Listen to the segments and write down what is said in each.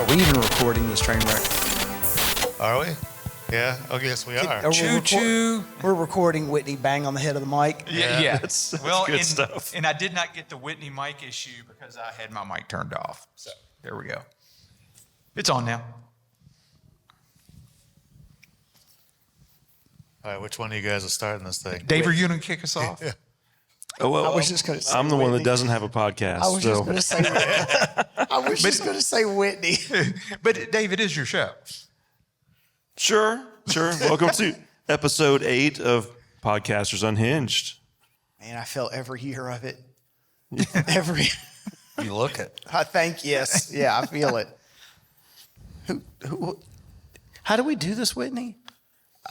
Are we even recording this train wreck? Are we? Yeah. Oh, yes, we are. Choo-choo. We're recording Whitney bang on the head of the mic. Yeah. That's good stuff. And I did not get the Whitney mic issue because I had my mic turned off. So there we go. It's on now. All right, which one of you guys is starting this thing? Dave, are you going to kick us off? Oh, well, I was just gonna say I'm the one that Whitney. doesn't have a podcast. I was so. just going to say. I was just going to say Whitney. But Dave, it is your show. Sure. Welcome to episode 8 of Podcasters Unhinged. Man, I felt every year of it. Every. You look it. I think yes. Yeah, I feel it. Who? How do we do this, Whitney?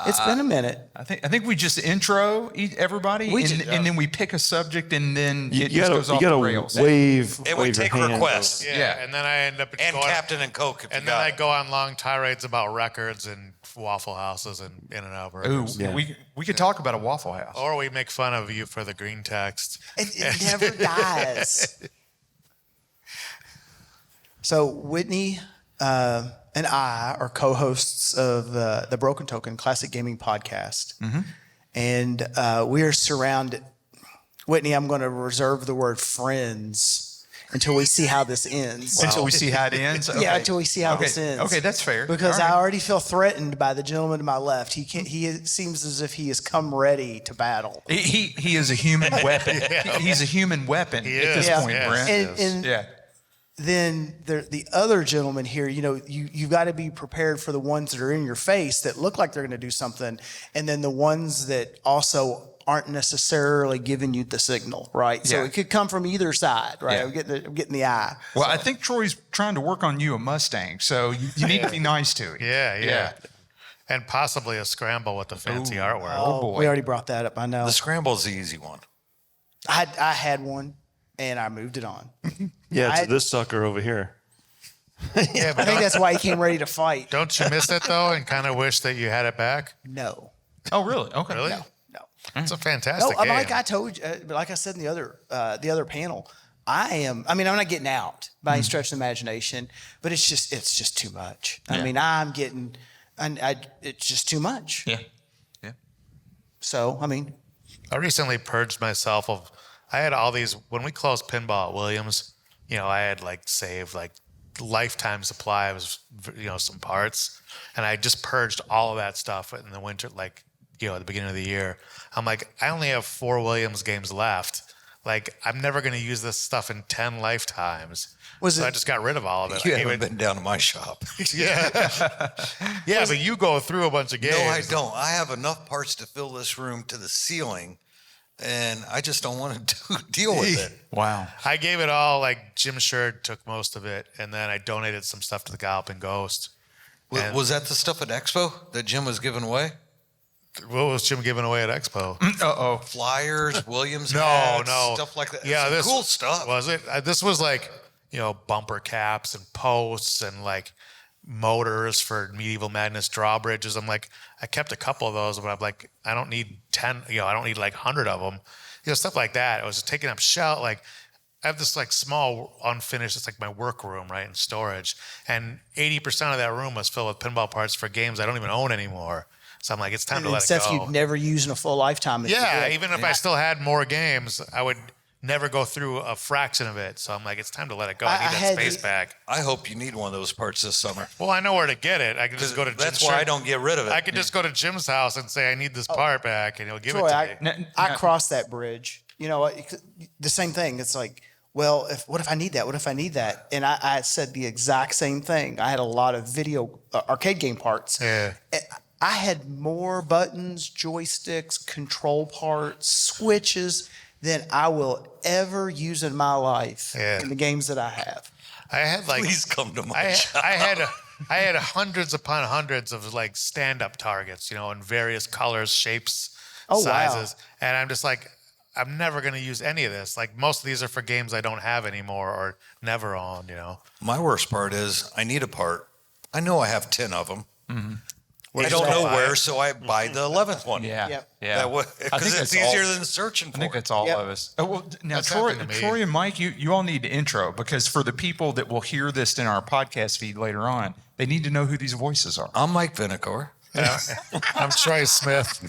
It's been a minute. I think we just intro everybody, and then we pick a subject, and then it just goes off the rails. Wave And we your take hand requests. Yeah, and then I end up And going, Captain and Coke. If and you then got I it. go on long tirades about records and Waffle Houses and In-N-Out Burgers. Ooh, Yeah. we could talk about a Waffle House. Or we make fun of you for the green text. It never dies. So Whitney and I are co-hosts of the Broken Token Classic Gaming Podcast, and we are surrounded. Whitney, I'm going to reserve the word friends until we see how this ends. Until we see how it ends. Okay. Yeah, until we see how this ends. Okay, that's fair. Because All right. I already feel threatened by the gentleman to my left. He seems as if he has come ready to battle. He is a human weapon. He's a human weapon at this Yeah. point, Yes. Brent. And Yeah. then the other gentleman here, you've got to be prepared for the ones that are in your face that look like they're going to do something, and then the ones that also aren't necessarily giving you the signal, right? So Yeah. it could come from either side, right? Yeah. I'm getting the eye. Well, I think Troy's trying to work on you a Mustang, so you need to be nice to it. Yeah. And possibly a scramble with the fancy artwork. Oh, boy. We already brought that up. I know. The scramble's the easy one. I had one, and I moved it on. Yeah, to this sucker over here. Yeah, I but think that's why he came ready to fight. don't you miss it, though, and kind of wish that you had it back? No, Oh, really? Okay. Really? no. It's a No, fantastic game. like I told you, like I said in the other panel, I'm not getting out by any stretch of the imagination, but it's just too much. I mean, it's just too much. Yeah. So, I mean, I recently purged myself of. I had all these when we closed pinball at Williams. I had saved lifetime supply of some parts, and I just purged all of that stuff in the winter, at the beginning of the year. I'm like, I only have 4 Williams games left. I'm never going to use this stuff in 10 lifetimes. I just got rid of all of it. You haven't been down to my shop. Yeah, but you go through a bunch of games. No, I don't. I have enough parts to fill this room to the ceiling, and I just don't want to deal with it. Wow. I gave it all. Jim Sherd took most of it, and then I donated some stuff to the Galloping Ghost. And Was that the stuff at Expo that Jim was giving away? what was Jim giving away at Expo? Uh-oh. Flyers, Williams No, hats, no. stuff like that. Yeah, Some this cool stuff. Was it? This was bumper caps and posts and motors for Medieval Madness drawbridges. I'm like, I kept a couple of those, but I'm like, I don't need 10. I don't need 100 of them. Stuff like that. It was just taking up shelf. I have this small unfinished. It's my workroom, right, in storage, and 80% of that room was filled with pinball parts for games I don't even own anymore. So I'm like, it's time to let it stuff go. you'd never use in a full lifetime. Yeah, even if I still had more games, I would never go through a fraction of it. So I'm like, it's time to let it go. I need that space back. I hope you need one of those parts this summer. Well, I know where to get it. I can just go to Jim's. That's why I don't get rid of it. I could just go to Jim's house and say, I need this part back, and he'll give Troy, it to me. I crossed that bridge. The same thing. It's well, what if I need that? What if I need that? And I said the exact same thing. I had a lot of video arcade game parts. Yeah. I had more buttons, joysticks, control parts, switches than I will ever use in my life in the games that I have. I had Please come to my shop. I had hundreds upon hundreds of stand-up targets, in various colors, shapes, sizes, and I'm just I'm never going to use any of this. Most of these are for games I don't have anymore or never owned. My worst part is I need a part. I know I have 10 of them. Mm-hmm. I don't know where, so I buy the 11th one. Yeah. Yep. Yeah. Because it's easier than searching for I think it. that's all Yep. of us. Oh, well, now, That's Troy, happened to me. Troy and Mike, you all need to intro, because for the people that will hear this in our podcast feed later on, they need to know who these voices are. I'm Mike Vinikour. Yeah. I'm Troy Smith.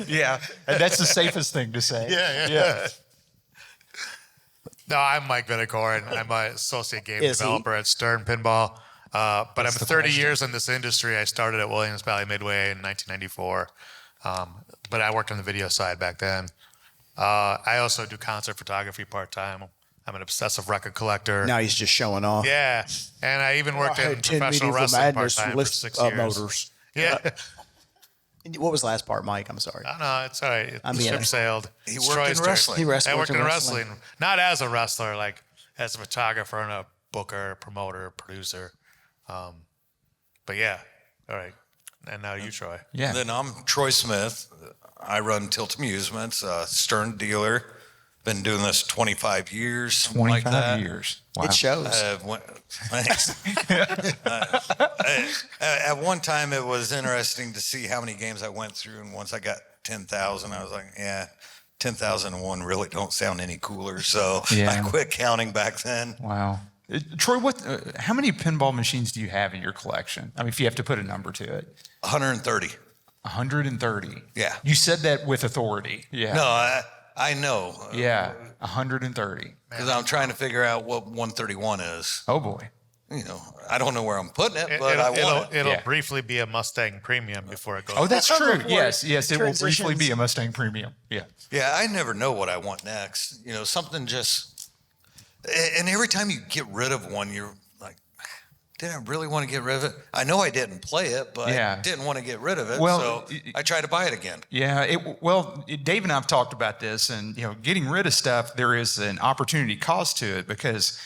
Yeah. And that's the safest thing to say. Yeah. No, I'm Mike Vinikour, and I'm an associate game Is he? developer at Stern Pinball. But I'm the 30 question. years in this industry. I started at Williams Valley Midway in 1994, but I worked on the video side back then. I also do concert photography part-time. I'm an obsessive record collector. Now he's just showing off. Yeah, and I even worked I in had 10 professional Medieval wrestling Madness part-time for list 6 years. motors. Yeah. What was the last part, Mike? I'm sorry. No, it's all right. I The mean, ship sailed. He It's worked Troy's in turn. wrestling. He I worked worked in in wrestling. Not as a wrestler, like as a photographer and a booker, promoter, producer. But yeah, all right. And now you, Troy. Yeah. Then I'm Troy Smith. I run Tilt Amusements, Stern dealer. Been doing this 25 years, something like 25 that. years. Wow. It shows. Thanks. At one time, it was interesting to see how many games I went through, and once I got 10,000, I was like, yeah, 10,001 really don't sound any cooler. So Yeah. I quit counting back then. Wow. Troy, how many pinball machines do you have in your collection? I mean, if you have to put a number to it. 130. 130. Yeah. You said that with authority. Yeah. No, I know. Yeah. 130. Because I'm trying to figure out what 131 is. Oh, boy. You know, I don't know where I'm putting it, but I want it. It'll Yeah. briefly be a Mustang Premium before it goes. Oh, that's true. Before Yes. it Yes. It will briefly transitions. be a Mustang Premium. Yeah. Yeah, I never know what I want next. You know, something just, and every time you get rid of one, you're like, did I really want to get rid of it? I know I didn't play it, but Yeah. I didn't want to get rid of it. Well, so I try to buy it again. Yeah. Dave and I have talked about this, and, getting rid of stuff, there is an opportunity cost to it, because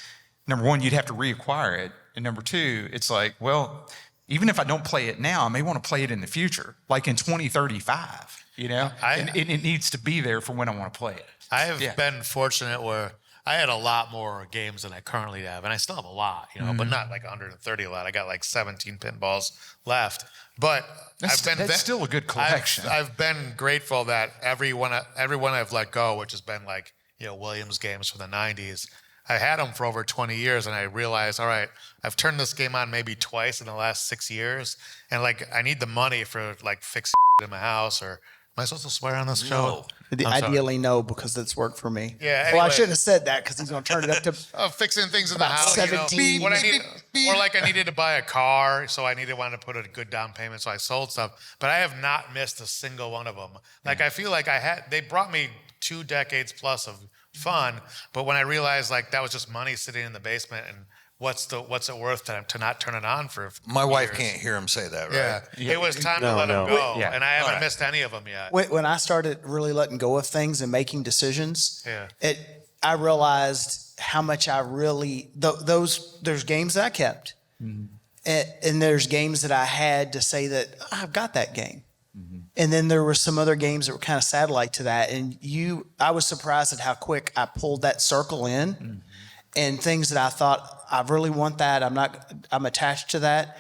number one, you'd have to reacquire it. And number two, it's like, well, even if I don't play it now, I may want to play it in the future, like in 2035, and it needs to be there for when I want to play it. I have Yeah. been fortunate where I had a lot more games than I currently have, and I still have a lot, but not like 130 a lot. I got like 17 pinballs left, but That's still a good collection. I've been grateful that everyone I've let go, which has been like Williams games from the 90s. I had them for over 20 years, and I realized, all right, I've turned this game on maybe twice in the last 6 years, and like I need the money for like fixing in my house. Or am I supposed to swear on this show? I'm sorry. Ideally, no, because that's worked for me. Yeah, Well, I anyway. shouldn't have said that, because he's going to turn it up to. Fixing things in the house. 17. What I need, or like I needed to buy a car, so I wanted to put a good down payment, so I sold stuff. But I have not missed a single one of them. Like I feel like they brought me 2 decades plus of fun, but when I realized like that was just money sitting in the basement, and what's it worth to not turn it on for? My wife years? can't hear him say that, Yeah. right? It was time to No, let no. him go, Yeah. and I haven't All right. missed any of them yet. When I started really letting go of things and making decisions, Yeah. I realized how much I really there's games that I kept, and there's games that I had to say that I've got that game, and then there were some other games that were kind of satellite to that. And I was surprised at how quick I pulled that circle in, and things that I thought I really want that. I'm attached to that.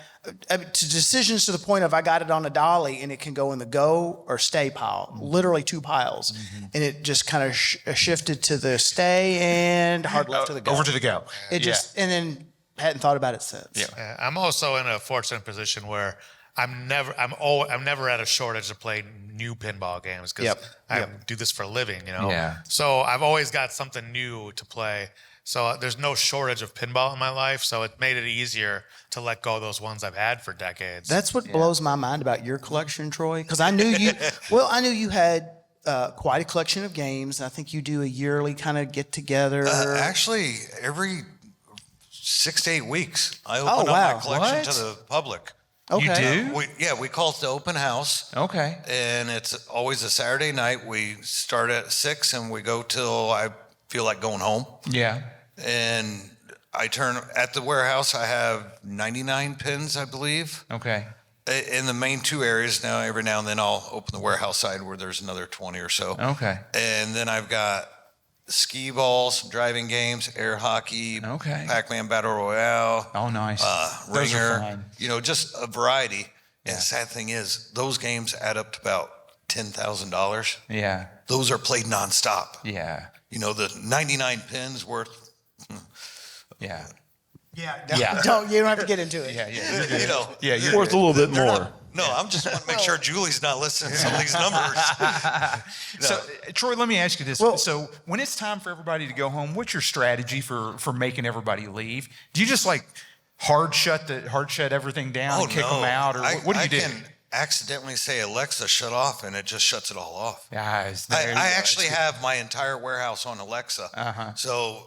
To decisions to the point of I got it on a dolly and it can go in the go or stay pile, literally 2 piles. And it just kind of shifted to the stay and hard left to the go. Over to the go. It just, and then hadn't thought about it since. Yeah. I'm also in a fortunate position where I'm never at a shortage to play new pinball games, because Yep. I do this for a living, Yeah. So I've always got something new to play. So there's no shortage of pinball in my life. So it made it easier to let go of those ones I've had for decades. That's what blows my mind about your collection, Troy. Because I knew you had quite a collection of games. I think you do a yearly kind of get together. Actually, every 6 to 8 weeks, I open wow. up my collection What? to the public. Okay. You do? We call it the open house. Okay. And it's always a Saturday night. We start at 6 and we go till I feel like going home. Yeah. And I turn at the warehouse. I have 99 pins, I believe, Okay. in the main 2 areas. Now, every now and then, I'll open the warehouse side where there's another 20 or so. Okay. And then I've got skee-balls, driving games, air hockey, Okay. Pac-Man Battle Royale, Oh, nice. Those are ringer. fun. Just a variety. And the sad thing is, those games add up to about $10,000. Yeah. Those are played nonstop. Yeah. You know, the 99 pins worth. Yeah. Yeah. You don't have to get into it. Yeah. You know, Yeah. You're Worth a little bit more. No, I'm just want to make sure Julie's not listening to some of these numbers. So, Troy, let me ask you this. Well- So, when it's time for everybody to go home, what's your strategy for making everybody leave? Do you just like hard shut everything down and kick them out, or what do you do? I can accidentally say, Alexa, shut off, and it just shuts it all off. Guys, I actually have my entire warehouse on Alexa. So,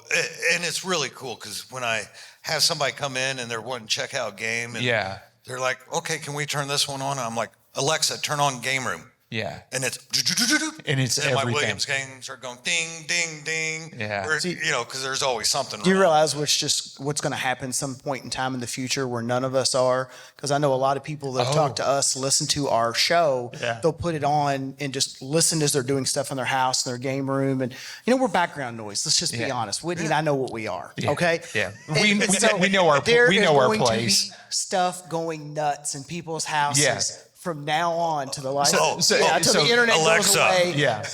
and it's really cool because when I have somebody come in and they're wanting to check out a game, and they're like, okay, can we turn this one on? I'm like, Alexa, turn on Game Room. Yeah. And it's And my everything. Williams games are going ding, ding, ding. Yeah. Or, you know, because there's always something Do you wrong. realize what's going to happen some point in time in the future where none of us are? Because I know a lot of people that talk to us, listen to our show, they'll put it on and just listen as they're doing stuff in their house, in their game room. And, you know, we're background noise. Let's just be honest. Whitney and I know what we are, okay? Yeah. And We know our there we is know our going to place. be stuff going nuts in people's houses Yeah. from now on to the light. So- until the internet goes Alexa. away. Yeah.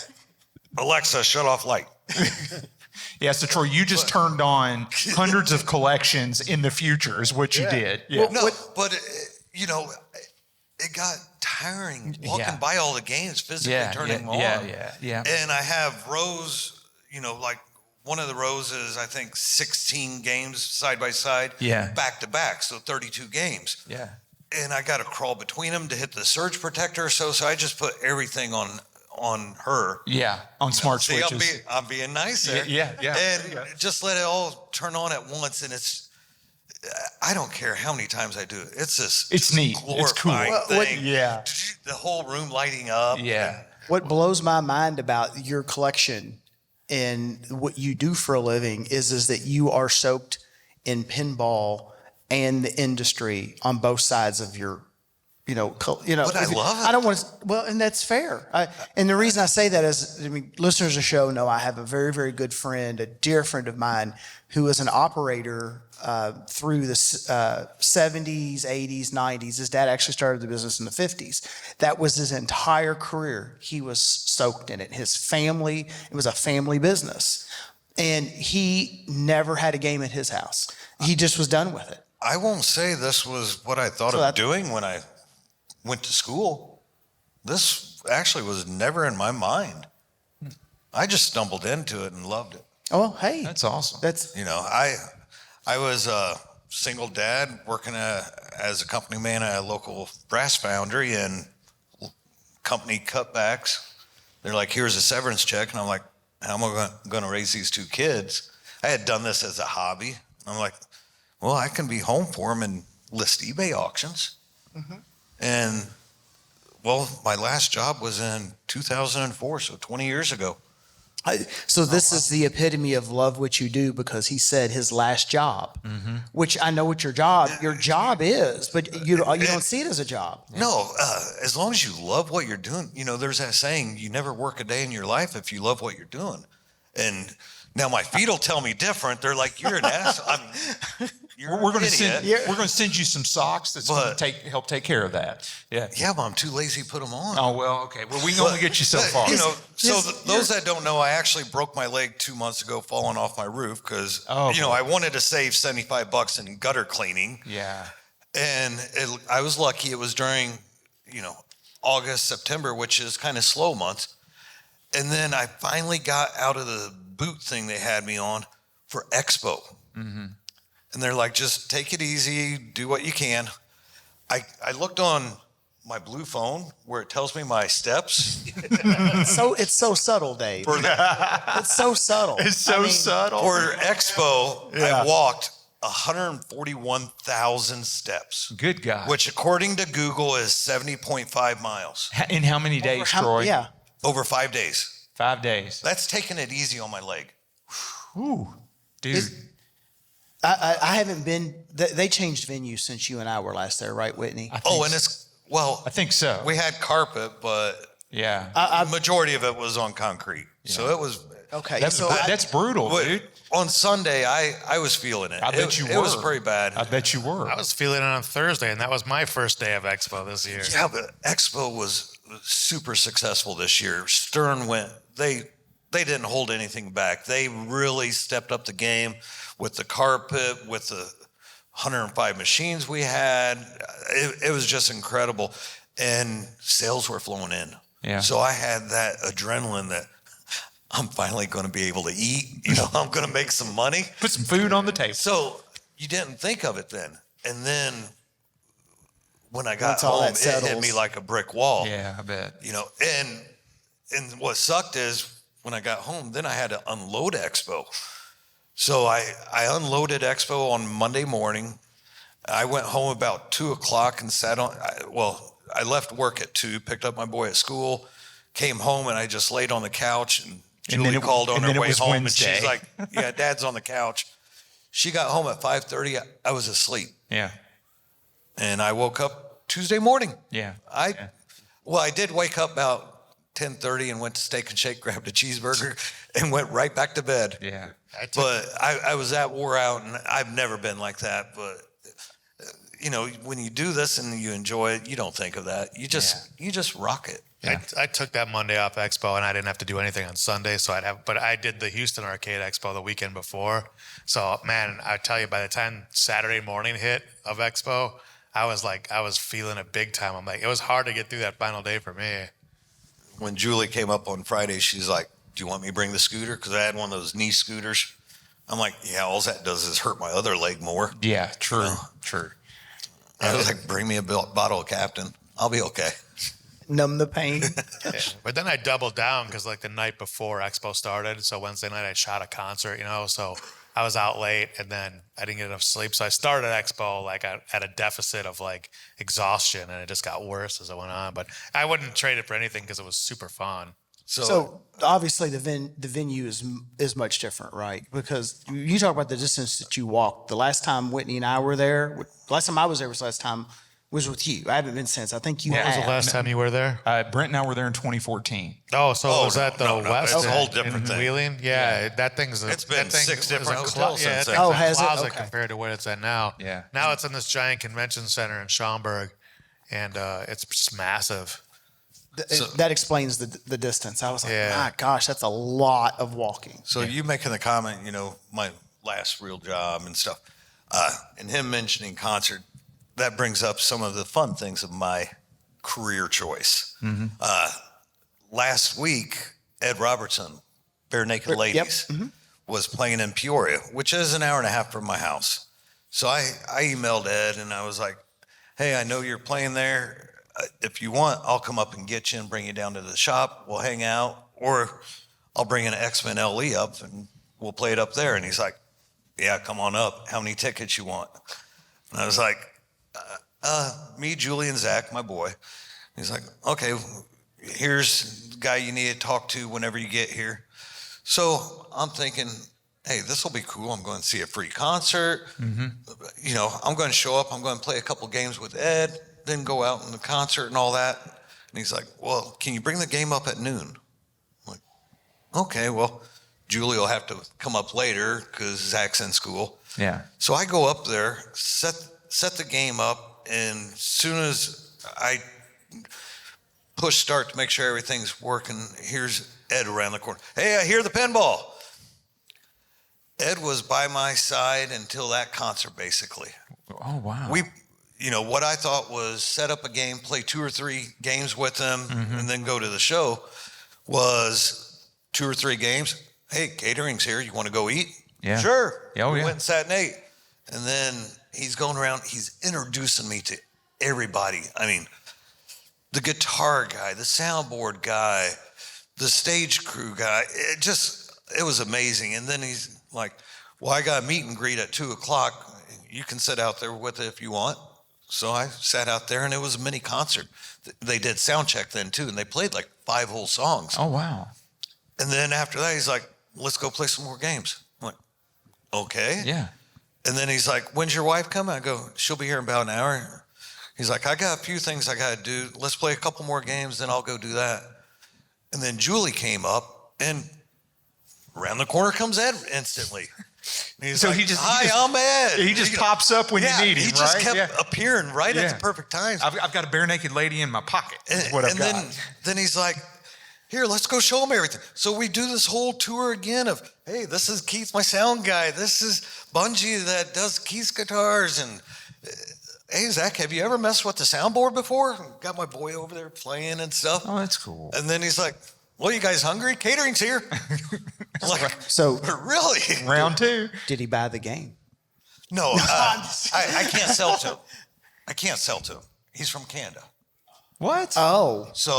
Alexa, shut off light. Yeah. So, Troy, you just turned on hundreds of collections in the future is what you did. Yeah. No, but, you know, it got tiring walking by all the games, physically turning them on. Yeah. And I have rows, you know, like one of the rows is, I think, 16 games side by side, back to back. So 32 games. Yeah. And I got to crawl between them to hit the surge protector. So I just put everything on her. Yeah. On smart See, switches. I'm being nice there. Yeah. And just let it all turn on at once. And I don't care how many times I do it. It's this. It's neat. It's cool. Thing. Yeah. The whole room lighting up. Yeah. What blows my mind about your collection and what you do for a living is that you are soaked in pinball and the industry on both sides of your, But I love it. I don't want to. Well, and that's fair. And the reason I say that is, I mean, listeners of the show know I have a very, very good friend, a dear friend of mine, who is an operator through the 70s, 80s, 90s. His dad actually started the business in the 50s. That was his entire career. He was soaked in it. His family, it was a family business. And he never had a game at his house. He just was done with it. I won't say this was what I thought of doing when I went to school. This actually was never in my mind. I just stumbled into it and loved it. Oh, hey. That's awesome. That's, I was a single dad working as a company man at a local brass foundry, and company cutbacks. They're like, here's a severance check. And I'm like, how am I going to raise these two kids? I had done this as a hobby. I'm like, well, I can be home for them and list eBay auctions. Mm-hmm. And, well, my last job was in 2004, so 20 years ago. So this is the epitome of love what you do, because he said his last job, which I know what your job is, but you don't see it as a job. No, as long as you love what you're doing, there's that saying, you never work a day in your life if you love what you're doing. And now my feet will tell me different. They're like, you're an ass. I mean, we're going to send you some socks that's going to help take care of that. Yeah. Yeah, but I'm too lazy to put them on. Oh, well, okay. Well, we can only get you so far. Those that don't know, I actually broke my leg 2 months ago falling off my roof because, I wanted to save $75 in gutter cleaning. Yeah. And I was lucky. It was during, August, September, which is kind of slow months. And then I finally got out of the boot thing they had me on for Expo. Mm-hmm. And they're like, just take it easy, do what you can. I looked on my blue phone where it tells me my steps. It's so subtle, Dave. It's so subtle. It's so subtle. For Expo, I walked 141,000 steps. Good God. Which, according to Google, is 70.5 miles. In how many days, Troy? Yeah. Over 5 days. 5 days. That's taking it easy on my leg. Ooh, dude. I haven't been. They changed venues since you and I were last there, right, Whitney? I think so. We had carpet, but yeah, the majority of it was on concrete. Yeah. So Okay, That's brutal, But dude. on Sunday, I was feeling it. I bet you were. It was pretty bad. I bet you were. I was feeling it on Thursday, and that was my first day of Expo this year. Yeah, but Expo was super successful this year. Stern went, they didn't hold anything back. They really stepped up the game with the carpet, with the 105 machines we had. It was just incredible. And sales were flowing in. Yeah. So I had that adrenaline that I'm finally going to be able to eat. I'm going to make some money. Put some food on the table. So you didn't think of it then. And then when I got Once all home, that it hit settles. me like a brick wall. Yeah, I bet. And what sucked is when I got home, then I had to unload Expo. So I unloaded Expo on Monday morning. I went home about 2:00 and sat on, I left work at 2, picked up my boy at school, came home, and I just laid on the couch, and Julie called on her way home, Wednesday. and she's like, yeah, Dad's on the couch. She got home at 5:30. I was asleep. Yeah. And I woke up Tuesday morning. Yeah. I did wake up about 10:30 and went to Steak and Shake, grabbed a cheeseburger, and went right back to bed. Yeah. But I was that wore out, and I've never been like that. But when you do this and you enjoy it, you don't think of that. You just rock it. Yeah. I took that Monday off Expo, and I didn't have to do anything on Sunday, but I did the Houston Arcade Expo the weekend before. So, man, I tell you, by the time Saturday morning hit of Expo, I was feeling it big time. I'm like, it was hard to get through that final day for me. When Julie came up on Friday, she's like, do you want me to bring the scooter? Because I had one of those knee scooters. I'm like, yeah, all that does is hurt my other leg more. Yeah, true. True. I was like, bring me a bottle of Captain. I'll be okay. Numb the pain. Yeah. But then I doubled down because the night before Expo started, so Wednesday night I shot a concert, so I was out late and then I didn't get enough sleep. So I started Expo at a deficit of exhaustion, and it just got worse as it went on. But I wouldn't trade it for anything because it was super fun. So obviously the venue is much different, right? Because you talk about the distance that you walked. The last time Whitney and I were there, last time I was there was last time was with you. I haven't been since. I think you When was have. the last time you were there? Brent and I were there in 2014. Oh, so was that the West? It's a whole in different thing. Wheeling? Yeah, that thing's. It's been 6 different is hotels Yeah, since it's then. a has it? closet Okay. compared to what it's at now. Yeah. Now it's in this giant convention center in Schaumburg, and it's just massive. That explains the distance. I was like, Yeah. my gosh, that's a lot of walking. So you making the comment, my last real job and stuff, and him mentioning concert, that brings up some of the fun things of my career choice. Mm-hmm. Last week, Ed Robertson, Bare Naked Ladies, was playing in Peoria, which is an hour and a half from my house. So I emailed Ed and I was like, hey, I know you're playing there. If you want, I'll come up and get you and bring you down to the shop. We'll hang out, or I'll bring an X-Men LE up and we'll play it up there. And he's like, yeah, come on up. How many tickets you want? And I was like, me, Julie, and Zach, my boy. He's like, okay, here's the guy you need to talk to whenever you get here. So I'm thinking, hey, this will be cool. I'm going to see a free concert. I'm going to show up. I'm going to play a couple games with Ed, then go out in the concert and all that. And he's like, well, can you bring the game up at noon? I'm like, okay, well, Julie will have to come up later because Zach's in school. Yeah. So I go up there, set the game up, and as soon as I push start to make sure everything's working, here's Ed around the corner. Hey, I hear the pinball. Ed was by my side until that concert, basically. Oh, wow. What I thought was set up a game, play 2 or 3 games with them, and then go to the show was 2 or 3 games. Hey, catering's here. You want to go eat? Yeah. Sure. Oh, We yeah. went and sat and ate. And then he's going around. He's introducing me to everybody. I mean, the guitar guy, the soundboard guy, the stage crew guy. It was amazing. And then he's like, well, I got a meet and greet at 2:00. You can sit out there with it if you want. So I sat out there, and it was a mini concert. They did sound check then too, and they played 5 whole songs. Oh, wow. And then after that, he's like, let's go play some more games. I'm like, okay. Yeah. And then he's like, when's your wife coming? I go, she'll be here in about an hour. He's like, I got a few things I got to do. Let's play a couple more games, then I'll go do that. And then Julie came up, and Around the corner comes Ed instantly. And he's So like, he just- hi, I'm Ed. He just pops up when you need him, he just right? kept appearing right at Yeah. the perfect times. I've got a bare naked lady in my pocket. Is what I've and got. then he's like, here, let's go show him everything. So we do this whole tour again of, hey, this is Keith, my sound guy. This is Bungie that does Keith's guitars. And hey, Zach, have you ever messed with the soundboard before? Got my boy over there playing and stuff. Oh, that's cool. And then he's like, well, you guys hungry? Catering's here. I'm like, So really? Round 2. did he buy the game? No, I can't sell to him. I can't sell to him. He's from Canada. What? Oh, So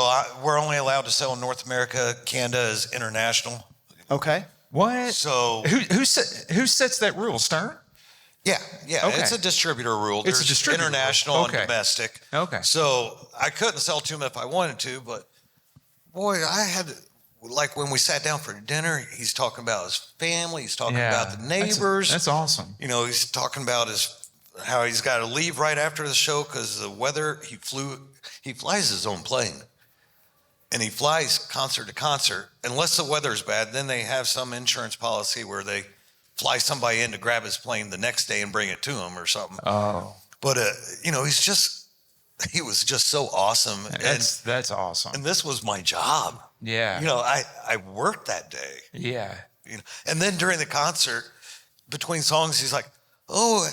we're only allowed to sell in North America. Canada is international. okay. What? So Who sets that rule? Stern? yeah, Okay. it's a distributor rule. It's a There's distributor rule. international Okay. and domestic. Okay. So I couldn't sell to him if I wanted to, but boy, I had like when we sat down for dinner, he's talking about his family. He's talking about the neighbors. That's awesome. You know, he's talking about how he's got to leave right after the show because the weather. He flies his own plane, and he flies concert to concert. Unless the weather's bad, then they have some insurance policy where they fly somebody in to grab his plane the next day and bring it to him or something. Oh, But you know, he was just so awesome. that's awesome. And this was my job. Yeah. You know, I worked that day. Yeah. You know, and then during the concert, between songs, he's like, "Oh,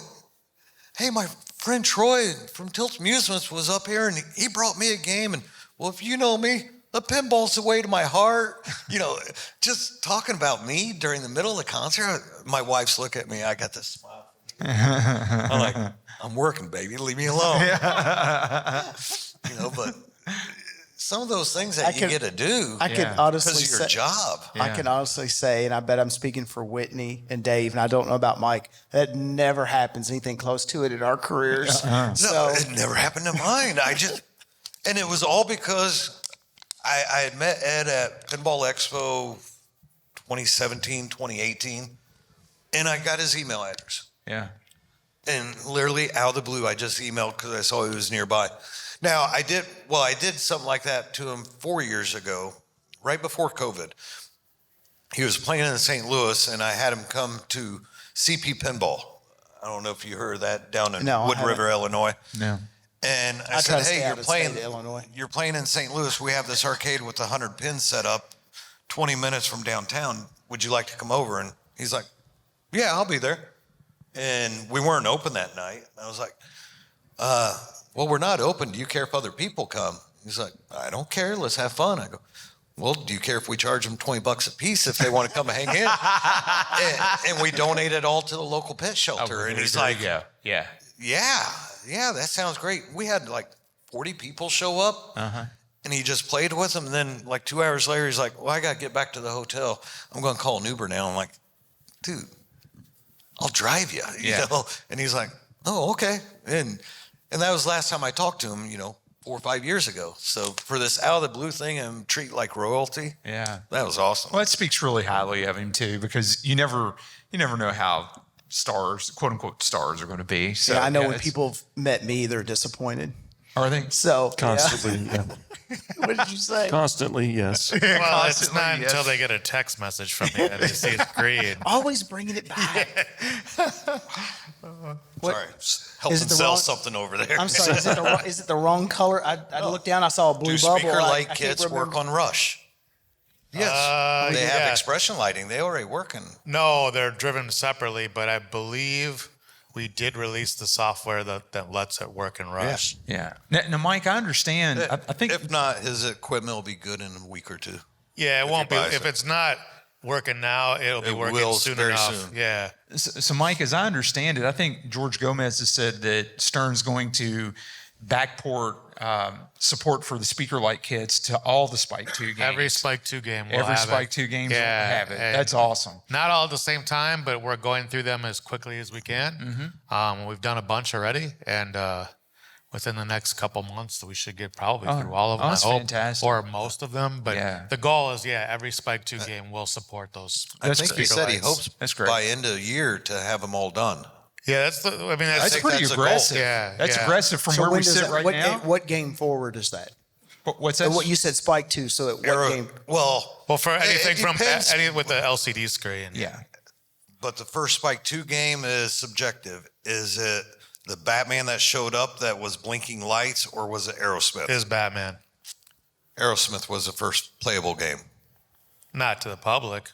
hey, my friend Troy from Tilt Amusements was up here, and he brought me a game. And well, if you know me, the pinball's the way to my heart." You know, just talking about me during the middle of the concert. My wife's looking at me. I got this smile. I'm like, I'm working, baby. Leave me alone. You know, but some of those things that you get to do I can honestly because of your say, job. I can honestly say, and I bet I'm speaking for Whitney and Dave, and I don't know about Mike, that never happens anything close to it in our careers. No, So it never happened to mine. And it was all because I had met Ed at Pinball Expo 2017, 2018, and I got his email address. Yeah. And literally out of the blue, I just emailed because I saw he was nearby. Now, I did something like that to him 4 years ago, right before COVID. He was playing in St. Louis, and I had him come to CP Pinball. I don't know if you heard of that down in No, I Wood haven't. River, Illinois. No. And I I try said, to stay hey, out of the state of Illinois. you're playing in St. Louis. We have this arcade with 100 pins set up 20 minutes from downtown. Would you like to come over? And he's like, yeah, I'll be there. And we weren't open that night. I was like, well, we're not open. Do you care if other people come? He's like, I don't care. Let's have fun. I go, well, do you care if we charge them $20 a piece if they want to come and hang in? and we donate it all to the local pet shelter. And he's like, yeah. yeah, that sounds great. We had like 40 people show up. And he just played with them. And then like 2 hours later, he's like, well, I got to get back to the hotel. I'm going to call an Uber now. I'm like, dude, I'll drive you, you know? And he's like, oh, okay. And that was the last time I talked to him, 4 or 5 years ago. So for this out of the blue thing and treat like royalty. Yeah. That was awesome. Well, that speaks really highly of him too, because you never know how stars, quote unquote stars, are going to be. So yeah, I know when it's- people have met me, they're disappointed. are they? So Constantly, yeah. What did you say? Constantly, yes. Well, it's not yes. until they get a text message from you and they see it's green. Always bringing it back. Sorry. Helping Is it the sell wrong- something over there. I'm sorry. Is it the wrong color? I looked down. I saw a blue Do bubble. speaker I light can't kits work remember. on Rush? Yes. They have yeah. expression lighting. They already working. No, they're driven separately, but I believe we did release the software that lets it work in Rush. Yeah. Now, Mike, I understand. I think If not, his equipment will be good in a week or two. Yeah, it won't be. buys If it. it's not working now, it'll be It working will soon very enough. soon. Yeah. so. Mike, as I understand it, I think George Gomez has said that Stern's going to backport support for the speaker light kits to all the Spike 2 games. Every Spike 2 game will Every have Spike it. 2 games will Yeah, have it. and That's awesome. Not all at the same time, but we're going through them as quickly as we can. We've done a bunch already, and within the next couple months, we should get probably through all of them. that's I hope, fantastic. or most of them. But Yeah. the goal is, every Spike 2 game will support those. I think he speaker said he lights. hopes That's great. by end of the year to have them all done. Yeah, that's the. That's think pretty that's a goal. aggressive. Yeah, That's yeah. aggressive from So where when we does sit that- right now. What game forward is that? What's that? What you said, Spike 2. So at what game? Well, Well, for anything it from depends. any with the LCD screen. Yeah. But the first Spike 2 game is subjective. Is it the Batman that showed up that was blinking lights, or was it Aerosmith? Is Batman. Aerosmith was the first playable game. Not to the public.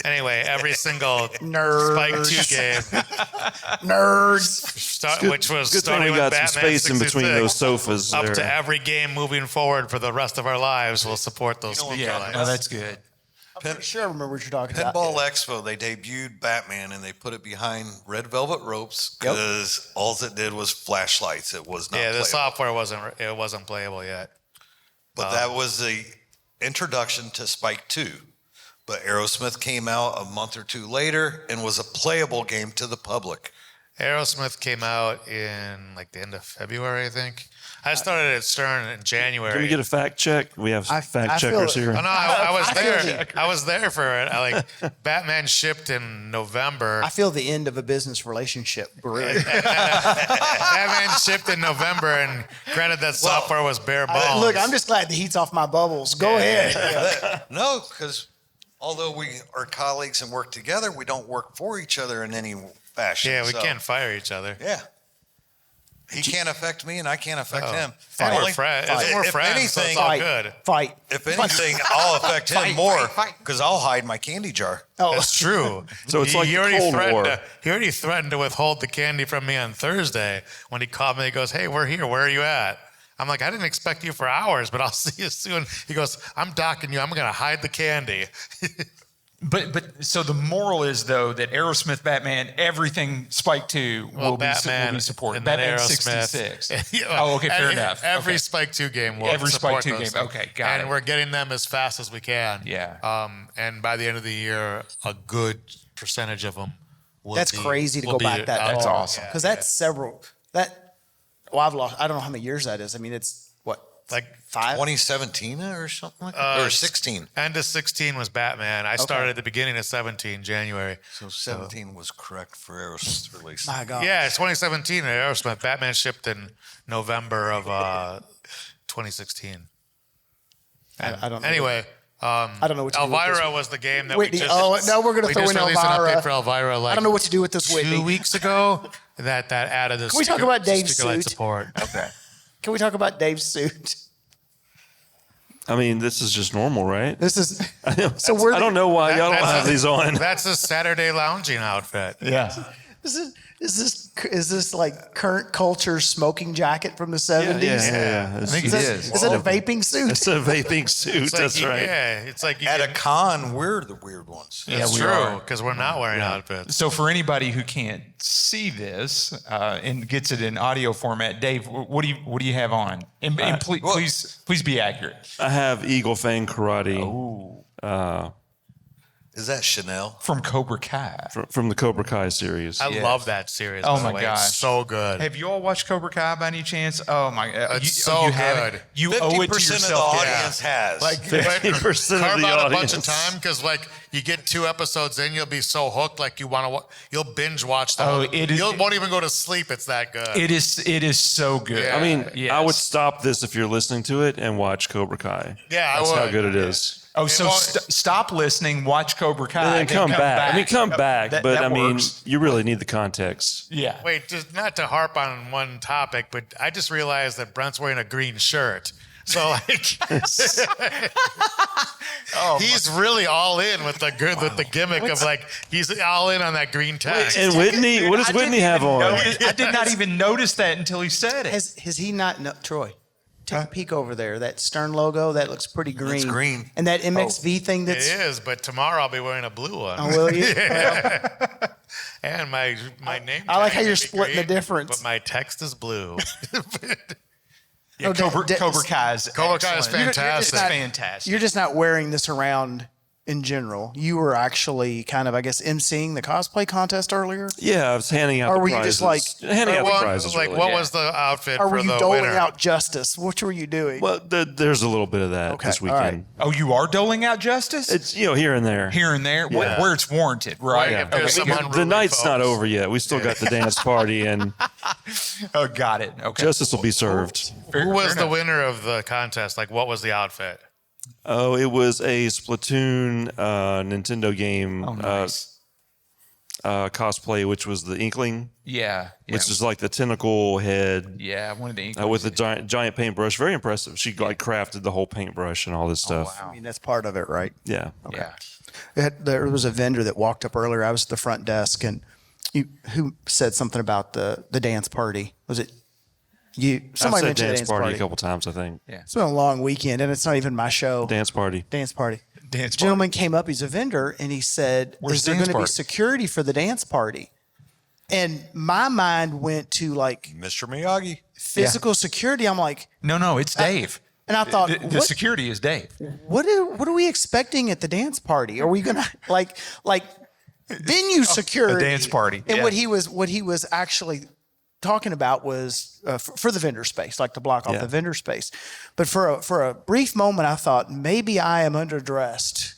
Anyway, every single Nerds. Spike 2 game, Nerds. which was Good thing starting we with got Batman some space in between 66, those sofas up there. to every game moving forward for the rest of our lives, we'll support those. You know what speaker I'm lights. talking Oh, that's good. I'm pretty sure I remember what you're talking about. Pinball Expo, they debuted Batman and they put it behind red velvet ropes because all it did was flashlights. It was not Yeah, the playable. software wasn't playable yet. But that was the introduction to Spike 2. But Aerosmith came out a month or two later and was a playable game to the public. Aerosmith came out in like the end of February, I think. I started at Stern in January. Can we get a fact check? We have I fact feel checkers it. here. Oh, no, I was I feel there. I was there for it. Batman shipped in November. I feel the end of a business relationship. Really. Batman shipped in November, and granted that software was bare bones. Look, I'm just glad the heat's off my bubbles. Go ahead. No, because although we are colleagues and work together, we don't work for each other in any fashion. Yeah, we So, can't fire each other. Yeah. He can't affect me and I can't affect him. And Only- we're friends. Fight. We're If friends, so it's anything- all Fight. good. Fight. If anything, I'll affect him more because I'll hide my candy jar. Oh, That's true. So it's like he the already Cold threatened War. he already threatened to withhold the candy from me on Thursday when he called me. He goes, "Hey, we're here. Where are you at?" I'm like, "I didn't expect you for hours, but I'll see you soon." He goes, "I'm docking you. I'm going to hide the candy." But so the moral is though that Aerosmith, Batman, everything Spike 2 will be supported. and then Batman Aerosmith. 66. Yeah. Oh, okay, fair And enough. Every Okay. Spike 2 game will Every support Spike 2 those game. things. Okay, got and it. we're getting them as fast as we can. Yeah. And by the end of the year, a good percentage of them will that's be, crazy to will go be back that out. That's far. awesome. Because that's several. I've lost. I don't know how many years that is. I mean, it's what, Like 5? 2017 or something like that? Or 16. End of 16 was Batman. I started at the beginning of 17, January. So 17 was correct for Aerosmith's release. My God. Yeah, it's 2017 at Aerosmith. Batman shipped in November of 2016. I don't know. Anyway, I don't know what to do with Elvira this. was the game that Whitney. we just. Oh, no, we're going to we throw just in released an Elvira. update for Elvira. Like I don't know what to do with this, 2 Whitney. weeks ago. That added this. Can we talk about Dave's speaker light suit? support? Okay. Can we talk about Dave's suit? I mean, this is just normal, right? This is. So we're I don't know why y'all don't That's have a- these on. That's a Saturday lounging outfit. Yeah. Is this like current culture smoking jacket from the 70s? Yeah. I think Is it it, is. is it a vaping suit? It's a vaping suit. It's like That's right. Yeah, it's like you At a get- con, we're the weird ones. It's we true are. because we're not wearing outfits. So for anybody who can't see this and gets it in audio format, Dave, what do you have on? And please be accurate. I have Eagle Fang Karate Is that Chanel? From Cobra Kai. from the Cobra Kai series. I Yes. love that series. Oh by the my way. gosh. It's so good. Have you all watched Cobra Kai by any chance? Oh my! It's so you haven't? good. You owe it to 50% of the yourself. audience has. Like 50% of carve the out a bunch of audience. time because like you get 2 episodes in, you'll be so hooked like you want to. You'll binge watch the Oh, whole. it is- You won't even go to sleep. It's that good. It is so good. Yeah. I mean, Yes. I would stop this if you're listening to it and watch Cobra Kai. Yeah, I That's how would. good it is. Oh, so won't- stop listening, watch Cobra Kai, And then come back. I mean, come back. That- but that I mean, works. you really need the context. Yeah. Wait, just not to harp on one topic, but I just realized that Brent's wearing a green shirt. So like, he's really all in with the gimmick of like he's all in on that green text. And Whitney, what does Whitney have on? I did not even notice that until he said it. Has he not? No, Troy, take a peek over there. That Stern logo, that looks pretty green. It's green. And that MXV thing It that's. is, but tomorrow I'll be wearing a blue one. Oh, will you? And my name. I like tag how you're may be splitting the green, difference. But my text is blue. Yeah, Oh, Cobra Kai is Cobra Kai is excellent. fantastic. It's fantastic. You're just not wearing this around in general. You were actually kind of, I guess, emceeing the cosplay contest earlier? Yeah, I was handing out Or the were you prizes. just like- handing out the What- prizes? like, really. what was the outfit Or for were you the doling winner? out justice? What were you doing? Well, there's a little bit of that Okay, this all right. weekend. Oh, you are doling out justice? It's here and there. Here and there, Yeah. where it's warranted, right? Right, if there's some The unruly night's not folks. over yet. We still got the dance party, and Oh, got it. Okay. justice will be served. Who was the winner of the contest? Like, what was the outfit? Oh, it was a Splatoon Nintendo game Oh, nice. cosplay, which was the Inkling, yeah. which is like the tentacle head Yeah, one of the with a giant paintbrush. Very impressive. She like crafted the whole paintbrush and all this stuff. wow. I mean, that's part of it, right? Yeah. Yeah. There was a vendor that walked up earlier. I was at the front desk, and who said something about the dance party? Was it you? Somebody I've said mentioned dance party a couple times, I think. Yeah. It's been a long weekend, and it's not even my show. Dance party. Dance party. Dance Gentleman came up. He's a vendor, and he said, Where's "Is there dance going to be party? security for the dance party?" And my mind went to like Mr. Miyagi. physical security. I'm like, No, it's Dave. and I thought, The what, security is Dave. what are we expecting at the dance party? Are we gonna like venue security? dance party, And yeah. what he was actually talking about was for the vendor space, like to block off Yeah. the vendor space. But for a brief moment, I thought maybe I am underdressed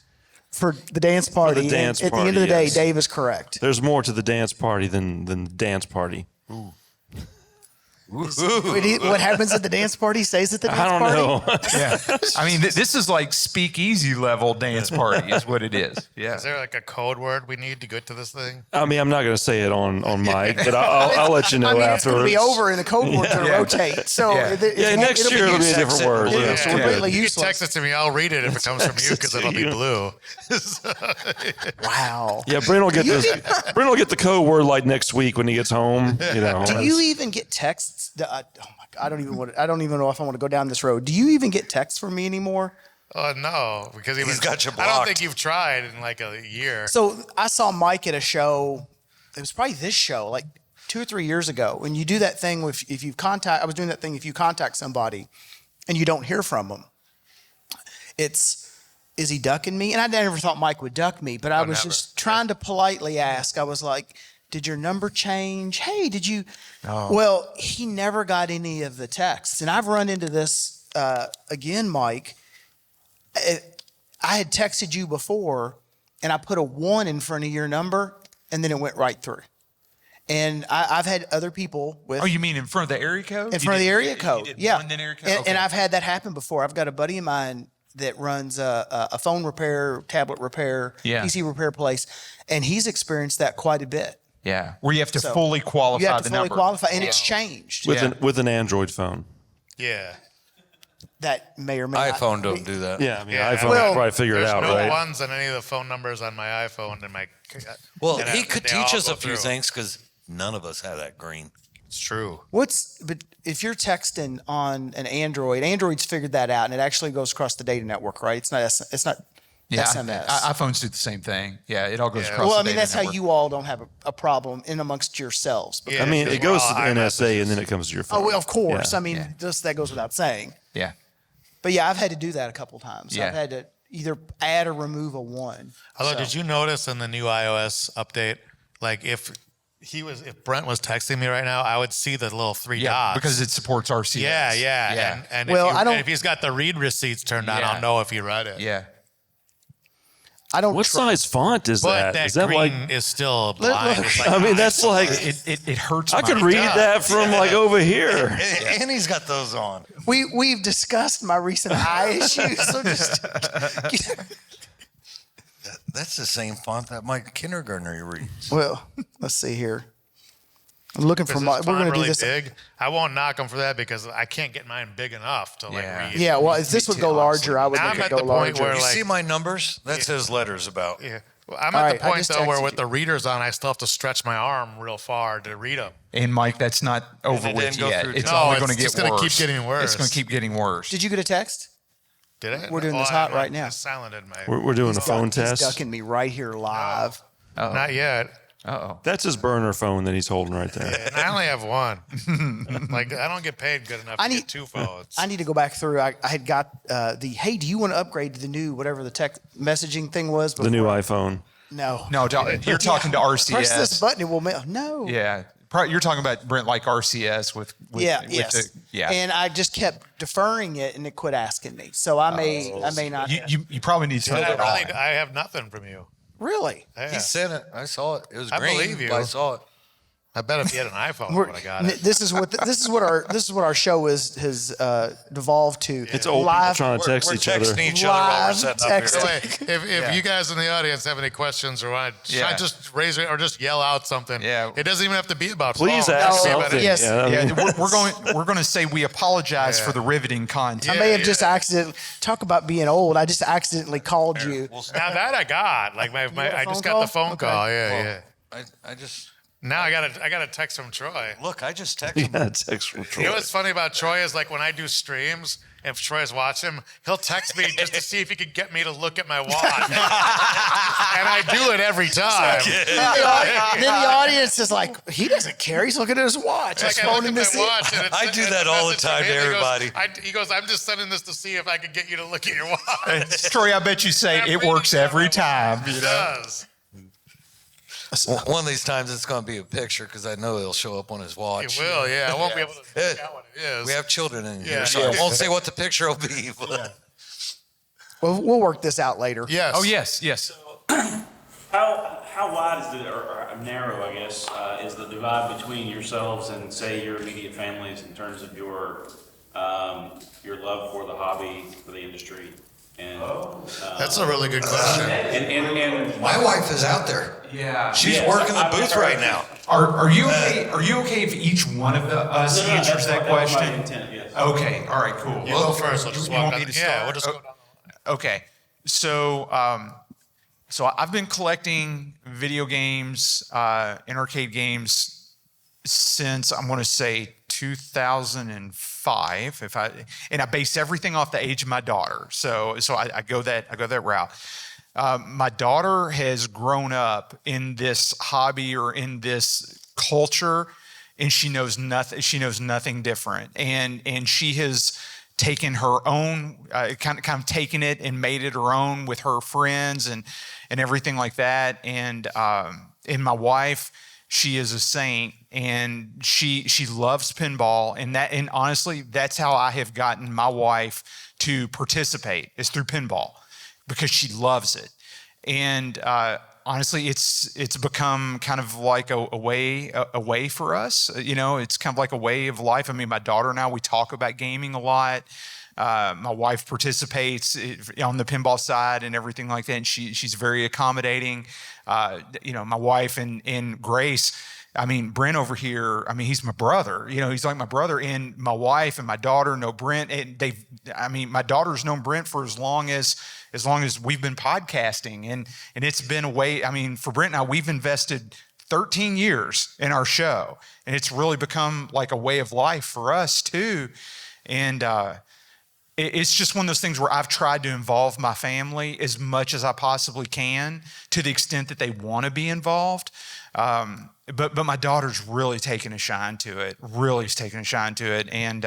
for the dance party. And dance at the end of the party, day, yes. Dave is correct. There's more to the dance party than the dance party. What happens at the dance party stays at the dance I don't party. know. Yeah. I mean, this is like speakeasy level dance party is what it is. Yeah. Is there like a code word we need to get to this thing? I mean, I'm not going to say it on mic, but I'll let you know I mean, it's going afterwards. to be over, and the code word's going to rotate. So Yeah. Yeah, next year it'll be a different word. Yeah, Yeah. it's Yeah. completely You can useless. text it to me. I'll read it if it comes from you because it'll be blue. Wow. Yeah, Brent will get Brent will get the code word like next week when he gets home. You know. Do you even get texts? Oh my God, I don't even know if I want to go down this road. Do you even get texts from me anymore? Oh no, because He's got you I don't blocked. think you've tried in like a year. So I saw Mike at a show. It was probably this show, like 2 or 3 years ago. When you do that thing with if you contact, I was doing that thing. If you contact somebody and you don't hear from them, is he ducking me? And I never thought Mike would duck me, but I was never. just trying to politely ask. I was like, "Did your number change? Hey, did you?" Well, he never got any of the texts, and I've run into this again, Mike. I had texted you before, and I put a 1 in front of your number, and then it went right through. And I've had other people with Oh, you mean in front of the area code? in front of the area code. You did Yeah, one, then area code? and, Okay. and I've had that happen before. I've got a buddy of mine that runs a phone repair, tablet repair, Yeah. PC repair place, and he's experienced that quite a bit. Yeah. Where you have to So, fully qualify You have to the fully number. qualify, and it's changed. with an Android phone. Yeah. That may or may not. iPhone don't do that. Yeah, I mean, Yeah. iPhone Well, will probably figure it There's out, no right? ones on any of the phone numbers on my iPhone and my. Well, and he could they all teach us go a few through. things because none of us have that green. It's true. But if you're texting on an Android, Android's figured that out, and it actually goes across the data network, right? It's not Yeah. SMS. iPhones do the same thing. Yeah. It all goes Yeah. across Well, the I mean, data that's how network. you all don't have a problem in amongst yourselves. Yeah, I mean, because it goes we're to the all NSA iMessages. and then it comes to your phone. Oh, well, of course. Yeah. I mean, just that goes without saying. Yeah. But yeah, I've had to do that a couple times. Yeah. I've had to either add or remove a 1. Although, So- did you notice in the new iOS update, like if Brent was texting me right now, I would see the little 3 Yeah. dots. Because it supports RCS. yeah. Yeah. And Well, if, I don't- and if he's got the read receipts turned on, Yeah. I'll know if he read it. Yeah. I don't. What size font is But that? Is that that like? green is still blind. It's like, I mean, that's like. It hurts. I could my- read that from like over here. And he's got those on. We've discussed my recent eye issues. So just That's the same font that my kindergartner reads. well, let's see here. I'm looking Is for this my. We're font going to do really this. big? I won't knock him for that because I can't get mine big enough to like Yeah. read. Yeah, well, if this would go larger, I would Now make I'm it at go the point larger. where, You like- see my numbers? That's his letters about. Yeah. Well, I'm All at right, the I point just though where texted with you. the readers on, I still have to stretch my arm real far to read them. And Mike, that's not over it with didn't go yet. through It's to- only No, going to it's get just gonna worse. keep getting worse. It's going to keep getting worse. Did you get a text? Did it? We're doing this hot right now. I silenced my. We're doing a phone He's test. ducking me right here live. Oh. Not yet. Uh-oh. That's his burner phone that he's holding right there. And I only have one. Like, I don't get paid good enough to get two phones. I need to go back through. I had got hey, do you want to upgrade to the new whatever the tech messaging thing was? The new iPhone. No. You're talking to RCS. Press this button, it will mail. No. Yeah. You're talking about Brent like RCS with Yes. Yeah. And I just kept deferring it, and it quit asking me. So I may not. You probably need to turn that on. I have nothing from you. Really? Yeah. He sent it. I saw it. It was I green. believe you. But I saw it. I bet if you had an iPhone, I would have got it. This is what our show has devolved to. It's old people trying to text We're each other. texting each other while we're Live setting up texting. here. If you guys in the audience have any questions or want to just raise it or just yell out something, it doesn't even have to be about Please phones. ask No, something. yes. Yeah, I mean, We're going to say we apologize for the riveting content. I may have just accidentally talk about being old. I just accidentally called you. Now that I got, like I just got call? the phone Okay. call. Yeah. I just Now I got a text from Troy. look. I just texted him. yeah, text from Troy. You know what's funny about Troy is like when I do streams, if Troy's watching, he'll text me just to see if he could get me to look at my watch. And I do it every time. Then the audience is like, he doesn't care. He's looking at his watch. He's Like I look phoning at this my in. watch and I do that all the time to everybody. He goes, I'm just sending this to see if I could get you to look at your watch. Troy, I bet you say it works every time. It does. One of these times it's going to be a picture because I know it'll show up on his watch. It will, yeah. I won't be able to figure out what it is. We have children in here, Yeah. so I won't say what the picture will be. But Well, we'll work this out later. Yes. Oh, yes. How wide is or narrow, I guess, is the divide between yourselves and, say, your immediate families in terms of your love for the hobby, for the industry? And That's a really good question. and my wife is out there. Yeah. She's working the booth right now. Are you okay? Are you okay if each one of us answers that question? my intent, yes. Okay. All right. Cool. You go first. We'll just you walk want down. me to Yeah, start? we'll just go down. Okay. So, I've been collecting video games and arcade games since I'm going to say 2005. I base everything off the age of my daughter. So I go that route. My daughter has grown up in this hobby or in this culture, and she knows nothing. She knows nothing different, and she has taken her own, kind of taken it and made it her own with her friends and everything like that. And my wife, she is a saint, and she loves pinball, and honestly, that's how I have gotten my wife to participate, is through pinball, because she loves it. And honestly, it's become kind of like a way for us. It's kind of like a way of life. I mean, my daughter and I, we talk about gaming a lot. My wife participates on the pinball side and everything like that, and she's very accommodating. My wife and Grace, I mean, Brent over here, I mean, he's my brother. He's like my brother. And my wife and my daughter know Brent. And my daughter's known Brent for as long as we've been podcasting. And it's been a way, I mean, for Brent and I, we've invested 13 years in our show. And it's really become like a way of life for us too. And it's just one of those things where I've tried to involve my family as much as I possibly can, to the extent that they want to be involved. But my daughter's really taken a shine to it. And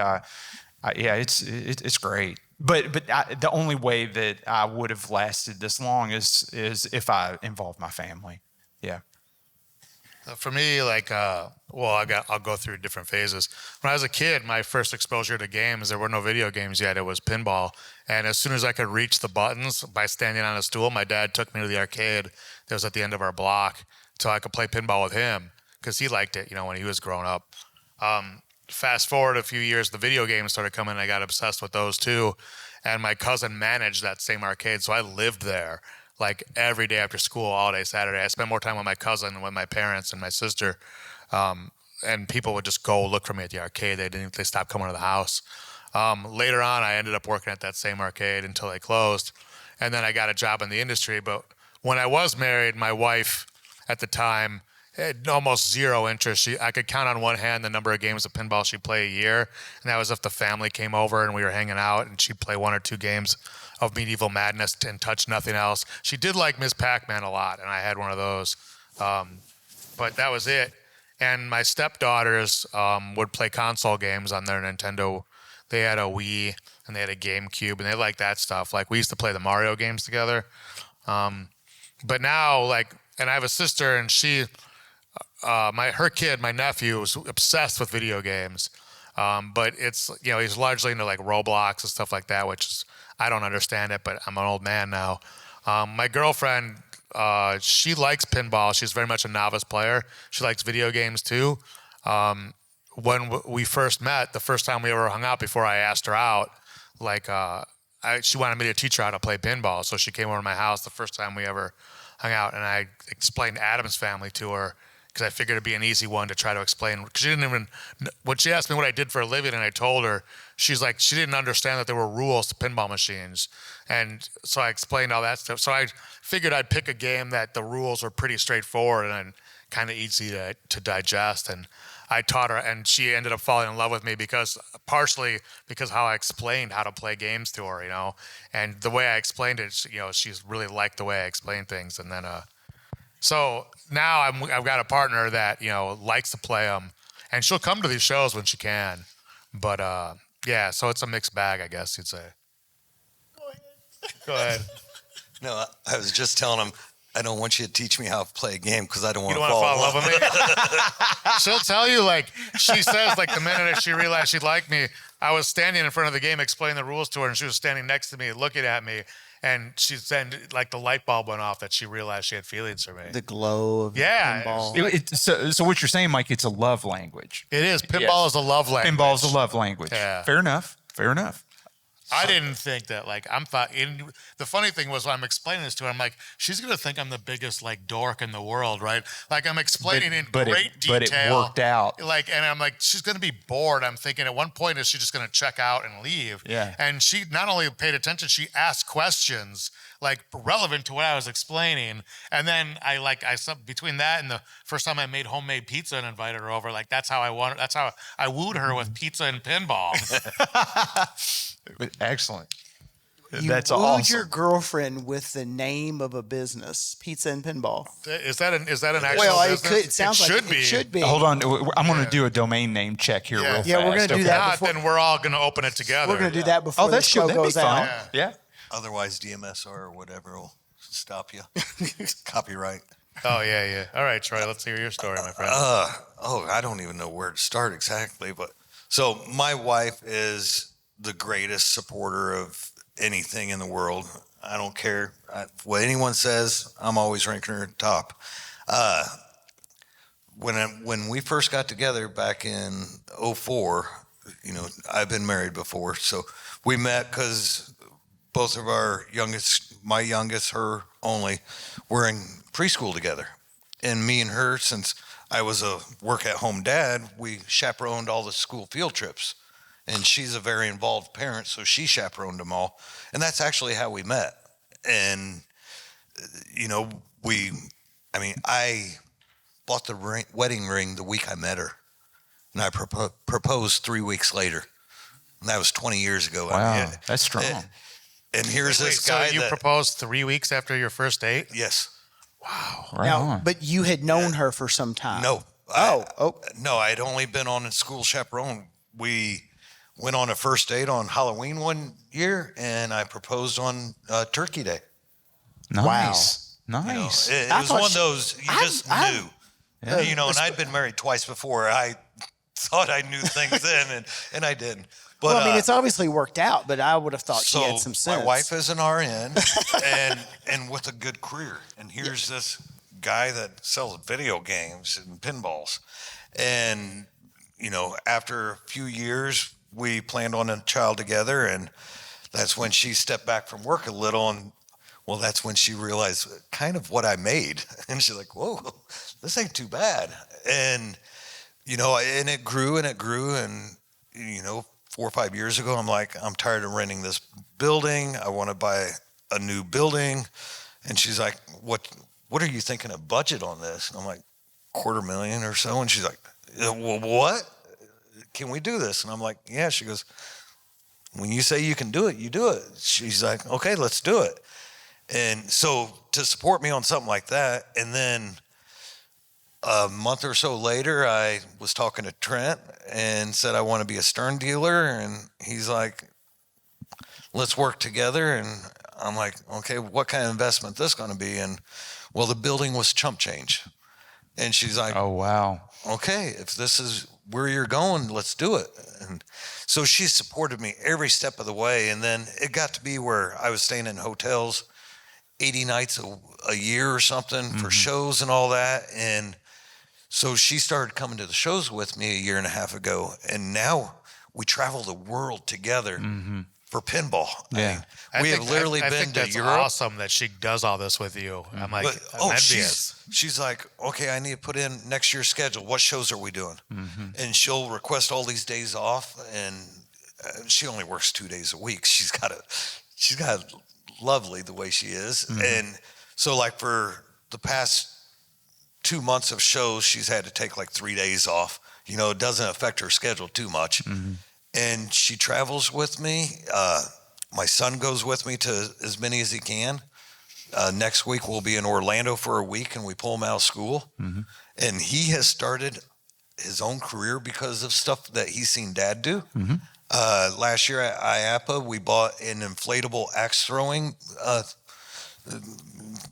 it's great. But the only way that I would have lasted this long is if I involved my family. Yeah. For me, I'll go through different phases. When I was a kid, my first exposure to games, there were no video games yet. It was pinball. And as soon as I could reach the buttons by standing on a stool, my dad took me to the arcade that was at the end of our block so I could play pinball with him, because he liked it, when he was growing up. Fast forward a few years, the video games started coming, and I got obsessed with those too. And my cousin managed that same arcade, so I lived there. Like every day after school, all day Saturday. I spent more time with my cousin than with my parents and my sister. And people would just go look for me at the arcade. They stopped coming to the house. Later on, I ended up working at that same arcade until they closed. And then I got a job in the industry. But when I was married, my wife at the time had almost zero interest. I could count on one hand the number of games of pinball she'd play a year. And that was if the family came over and we were hanging out, and she'd play 1 or 2 games of Medieval Madness and touch nothing else. She did like Ms. Pac-Man a lot, and I had one of those. but that was it. And my stepdaughters would play console games on their Nintendo. They had a Wii and they had a GameCube, and they liked that stuff. Like we used to play the Mario games together. But now, like, and I have a sister, and she, my nephew, was obsessed with video games. But it's, he's largely into like Roblox and stuff like that, which is, I don't understand it, but I'm an old man now. My girlfriend, she likes pinball. She's very much a novice player. She likes video games too. When we first met, the first time we ever hung out before I asked her out, like, she wanted me to teach her how to play pinball. So she came over to my house the first time we ever hung out, and I explained Adam's Family to her because I figured it'd be an easy one to try to explain. Because she didn't even, when she asked me what I did for a living and I told her, she's like, she didn't understand that there were rules to pinball machines. And so I explained all that stuff. So I figured I'd pick a game that the rules were pretty straightforward and kind of easy to digest. And I taught her, and she ended up falling in love with me partially because how I explained how to play games to her, and the way I explained it, she's really liked the way I explained things. And then, so now I've got a partner that, likes to play them, and she'll come to these shows when she can. But, yeah, so it's a mixed bag, I guess you'd say. Go ahead. No, I was just telling him, I don't want you to teach me how to play a game because I don't want You to don't fall want to fall in love with me? She'll tell you, like, she says, like, the minute she realized she liked me, I was standing in front of the game explaining the rules to her, and she was standing next to me looking at me, and she said, like, the light bulb went off that she realized she had feelings for me. The glow of Yeah. pinball. So what you're saying, Mike, it's a love language. It is. Pinball is a love language. Pinball is a love language. Yeah. Fair enough. I didn't think that, like, the funny thing was when I'm explaining this to her, I'm like, she's going to think I'm the biggest, like, dork in the world, right? Like, I'm explaining in great detail. But it worked out. Like, and I'm like, she's going to be bored. I'm thinking at one point, is she just going to check out and leave? Yeah. And she not only paid attention, she asked questions, like, relevant to what I was explaining. And then between that and the first time I made homemade pizza and invited her over, like, that's how I wooed her with pizza and pinball. Excellent. You That's wooed awesome. your girlfriend with the name of a business, Pizza and Pinball. Is that an actual Well, business? it sounds like it should be. Hold on. I'm going to do a domain name check here real fast. Yeah, we're gonna do okay? that. Not, then we're all going to open it together. We're going to do that before the That's show cool. That'd be goes fine. out. Yeah. Otherwise, DMSR or whatever will stop you. Copyright. Oh, yeah. All right, Troy, let's hear your story, my friend. I don't even know where to start exactly. But so my wife is the greatest supporter of anything in the world. I don't care what anyone says. I'm always ranking her top. When we first got together back in 2004, I've been married before, so we met because both of our my youngest, her only, were in preschool together. And me and her, since I was a work-at-home dad, we chaperoned all the school field trips. And she's a very involved parent, so she chaperoned them all. And that's actually how we met. And, I bought the wedding ring the week I met her. And I proposed 3 weeks later. And that was 20 years ago. Wow, that's strong. And here's this guy So you proposed 3 weeks after your first date? Yes. Wow. Right Now, on. but you had known her for some time. No. No, I'd only been on a school chaperone. We went on a first date on Halloween one year, and I proposed on Turkey Day. Nice. It I was thought one of those you just knew. And I'd been married twice before. I thought I knew things then, and I didn't. But, Well, it's obviously worked out, but I would have thought she had some sense. My wife is an RN and with a good career. And here's this guy that sells video games and pinballs. And, after a few years, we planned on a child together. And that's when she stepped back from work a little. And, well, that's when she realized kind of what I made. And she's like, whoa, this ain't too bad. And, and it grew and it grew. And, 4 or 5 years ago, I'm like, I'm tired of renting this building. I want to buy a new building. And she's like, what are you thinking of budget on this? And I'm like, $250,000 or so. And she's like, well, what? Can we do this? And I'm like, yeah. She goes, when you say you can do it, you do it. She's like, okay, let's do it. And so to support me on something like that, and then A month or so later, I was talking to Trent and said I want to be a Stern dealer, and he's like, let's work together. And I'm like, okay, what kind of investment this going to be? And well, the building was chump change. And she's like, Oh, wow. okay, if this is where you're going, let's do it. And so she supported me every step of the way. And then it got to be where I was staying in hotels 80 nights a year or something for shows and all that. And so she started coming to the shows with me a year and a half ago. And now we travel the world together for pinball. Yeah. I mean, we have literally I been think to that's Europe. awesome that she does all this with you. I'm like, But, I'm envious. she's like, okay, I need to put in next year's schedule. What shows are we doing? And she'll request all these days off, and she only works 2 days a week. She's got lovely the way she is. And so like for the past 2 months of shows, she's had to take like 3 days off. You know, it doesn't affect her schedule too much. And she travels with me. My son goes with me to as many as he can. Next week we'll be in Orlando for a week, and we pull him out of school. And he has started his own career because of stuff that he's seen Dad do. Last year at IAPA, we bought an inflatable axe throwing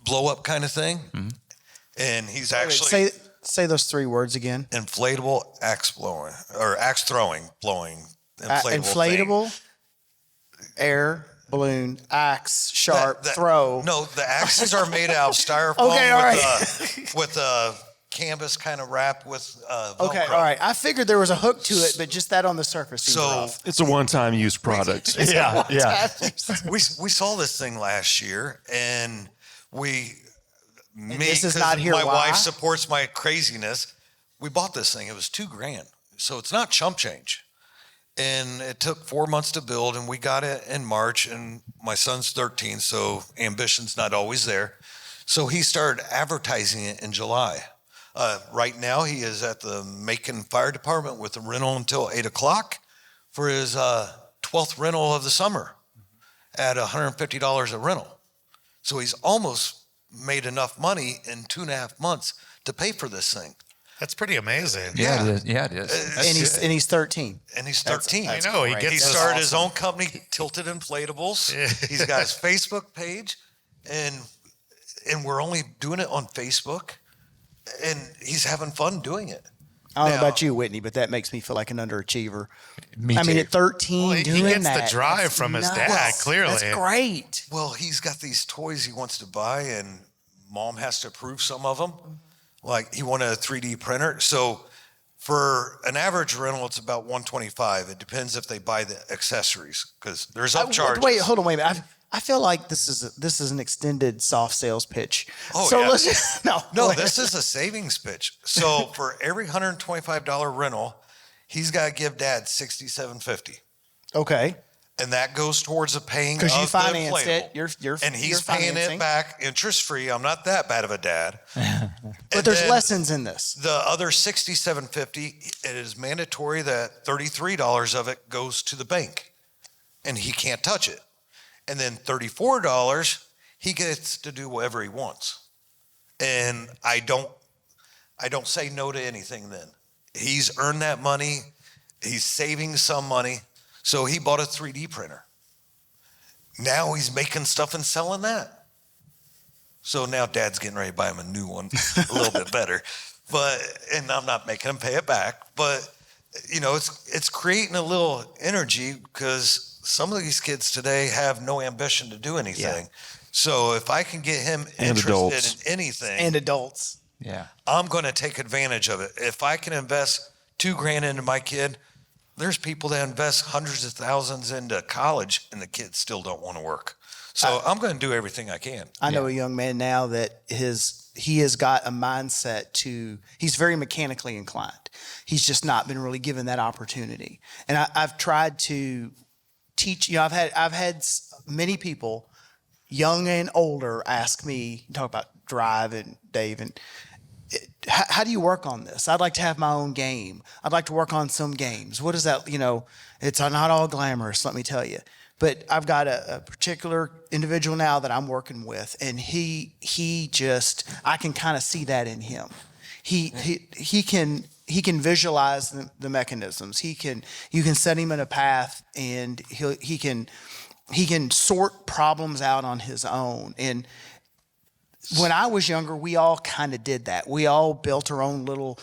blow up kind of thing. And he's actually Say those 3 words again. inflatable axe blowing or axe throwing blowing Inflatable, air, balloon, axe, sharp, throw. No, the axes are made out of styrofoam Okay, all right. with a canvas kind of wrap with Velcro. Okay, all right. I figured there was a hook to it, but just that on the surface seemed So rough. It's a one-time use product. Yeah. we saw this thing last year, and this is not here my why? wife supports my craziness. We bought this thing. It was $2,000, so it's not chump change. And it took 4 months to build, and we got it in March, and my son's 13, so ambition's not always there. So he started advertising it in July. Right now, he is at the Macon Fire Department with a rental until 8 o'clock for his 12th rental of the summer at $150 a rental. So he's almost made enough money in 2.5 months to pay for this thing. That's pretty amazing. Yeah, it is. Yeah, it is. And he's 13. And he's 13. I know, he great. gets He this started his own company, Tilted Inflatables. He's got his Facebook page, and we're only doing it on Facebook, and he's having fun doing it. I don't know Now- about you, Whitney, but that makes me feel like an underachiever. Me I mean, too. at 13, Well, he doing gets the that. drive that's from his nuts. dad, clearly. That's great. Well, he's got these toys he wants to buy, and Mom has to approve some of them. Like he wanted a 3D printer. So for an average rental, it's about $125. It depends if they buy the accessories, because there's upcharges. Wait, hold on, wait a minute. I feel like this is an extended soft sales pitch. Oh, so yeah. let's just, no, This is a savings pitch. So for every $125 rental, he's got to give Dad $67.50, okay. and that goes towards the paying of Because you the financed inflatable. it. You're and he's you're paying financing. it back interest free. I'm not that bad of a dad. But there's lessons in this. The other $67.50, it is mandatory that $33 of it goes to the bank, and he can't touch it. And then $34, he gets to do whatever he wants. And I don't say no to anything then. He's earned that money. He's saving some money. So he bought a 3D printer. Now he's making stuff and selling that. So now Dad's getting ready to buy him a new one, a little bit better. And I'm not making him pay it back. But, you know, it's creating a little energy, because some of these kids today have no ambition to do anything. Yeah. So if I can get him And interested adults. in anything, And adults. Yeah. I'm going to take advantage of it. If I can invest $2,000 into my kid, there's people that invest hundreds of thousands into college, and the kids still don't want to work. So I'm going to do everything I can. I know a young man now that he has got a mindset he's very mechanically inclined. He's just not been really given that opportunity. And I've tried to teach, I've had many people, young and older, ask me, talk about Drive and Dave, and how do you work on this? I'd like to have my own game. I'd like to work on some games. What is that? It's not all glamorous, let me tell you. But I've got a particular individual now that I'm working with, and he just, I can kind of see that in him. he can visualize the mechanisms. You can set him in a path, and he can sort problems out on his own. And when I was younger, we all kind of did that. We all built our own little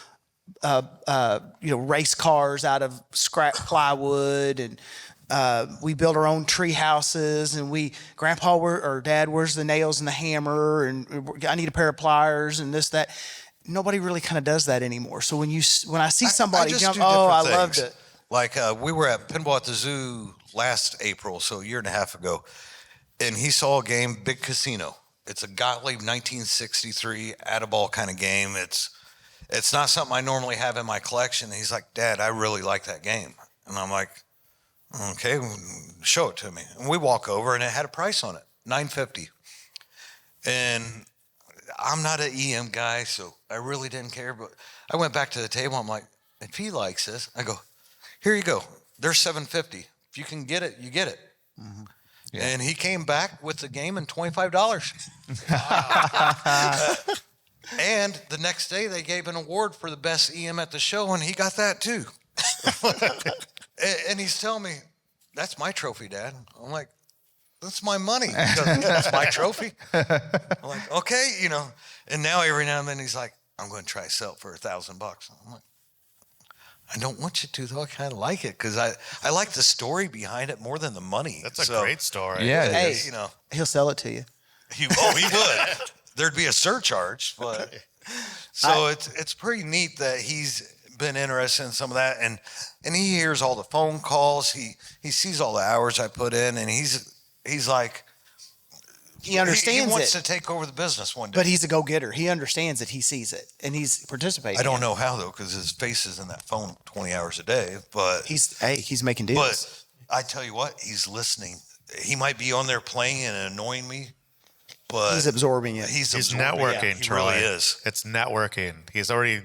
race cars out of scrap plywood, and we built our own tree houses. And Grandpa or Dad, where's the nails and the hammer? And I need a pair of pliers and this, that. Nobody really kind of does that anymore. So when I see somebody jump, I loved it. Like we were at Pinball at the Zoo last April, so a year and a half ago, and he saw a game, Big Casino. It's a Gottlieb 1963 add-a-ball kind of game. It's not something I normally have in my collection. And he's like, Dad, I really like that game. And I'm like, okay, show it to me. And we walk over, and it had a price on it, $9.50. And I'm not an EM guy, so I really didn't care. But I went back to the table. I'm like, if he likes this, I go, here you go. There's $7.50. If you can get it, you get it. Mm-hmm. Yeah. And he came back with the game and $25. And the next day they gave an award for the best EM at the show, and he got that too. And he's telling me, that's my trophy, Dad. I'm like, that's my money. That's my trophy. I'm like, okay, And now every now and then he's like, I'm going to try to sell it for $1,000. I'm like, I don't want you to, though. I kind of like it because I like the story behind it more than the money. That's a great story. Yeah, hey, he'll sell it to you. He would. There'd be a surcharge, but so it's pretty neat that he's been interested in some of that, and he hears all the phone calls. He sees all the hours I put in, and he's like, he understands he wants it. to take over the business one day. But he's a go-getter. He understands it. He sees it, and he's participating. I don't know how, though, because his face is in that phone 20 hours a day. But he's making deals. But I tell you what, he's listening. He might be on there playing and annoying me, but he's absorbing it. He's networking, he really is. It's networking. He's already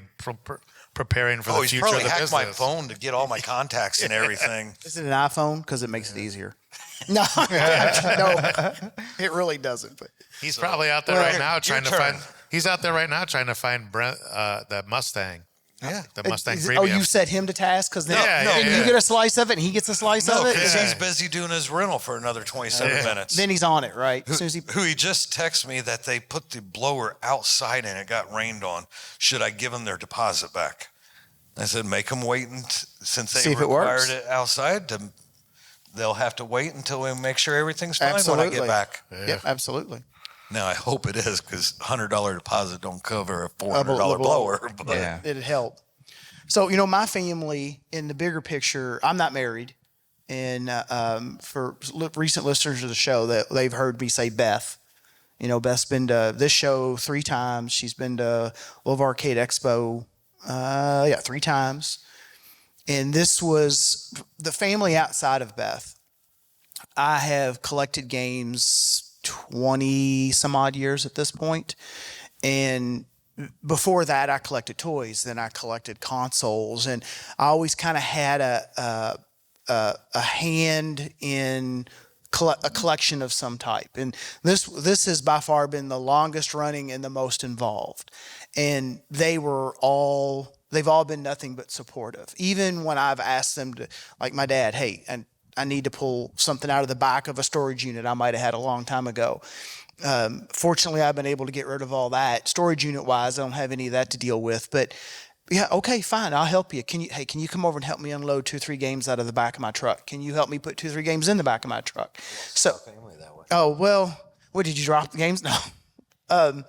preparing for the future of the business. He's probably hacked my phone to get all my contacts and everything. Is it an iPhone? Because it makes it easier. No, it really doesn't. But he's probably out there right now trying to find. He's out there right now trying to find Brent, the Mustang. Yeah, the Mustang Premium. Oh, you set him to task because then you get a slice of it, and he gets a slice of it. Because he's busy doing his rental for another 27 minutes. Then he's on it, right? As soon as who he just texted me that they put the blower outside and it got rained on. Should I give them their deposit back? I said, make them wait since they required it outside. They'll have to wait until we make sure everything's fine when I get back. Yeah. Yep, absolutely. Now, I hope it is because $100 deposit don't cover a $400 blower. But it'd help. So, my family in the bigger picture, I'm not married. And for recent listeners of the show, they've heard me say Beth. Beth's been to this show 3 times. She's been to Love Arcade Expo 3 times. And this was the family outside of Beth. I have collected games 20 some odd years at this point. And before that, I collected toys. Then I collected consoles. And I always kind of had a hand in a collection of some type. And this has by far been the longest running and the most involved. And they've all been nothing but supportive. Even when I've asked them to, like my dad, hey, and I need to pull something out of the back of a storage unit I might have had a long time ago. Fortunately, I've been able to get rid of all that. Storage unit wise, I don't have any of that to deal with. But yeah, okay, fine, I'll help you. Can you come over and help me unload 2 or 3 games out of the back of my truck? Can you help me put 2 or 3 games in the back of my truck? So, oh well, what did you drop the games? No.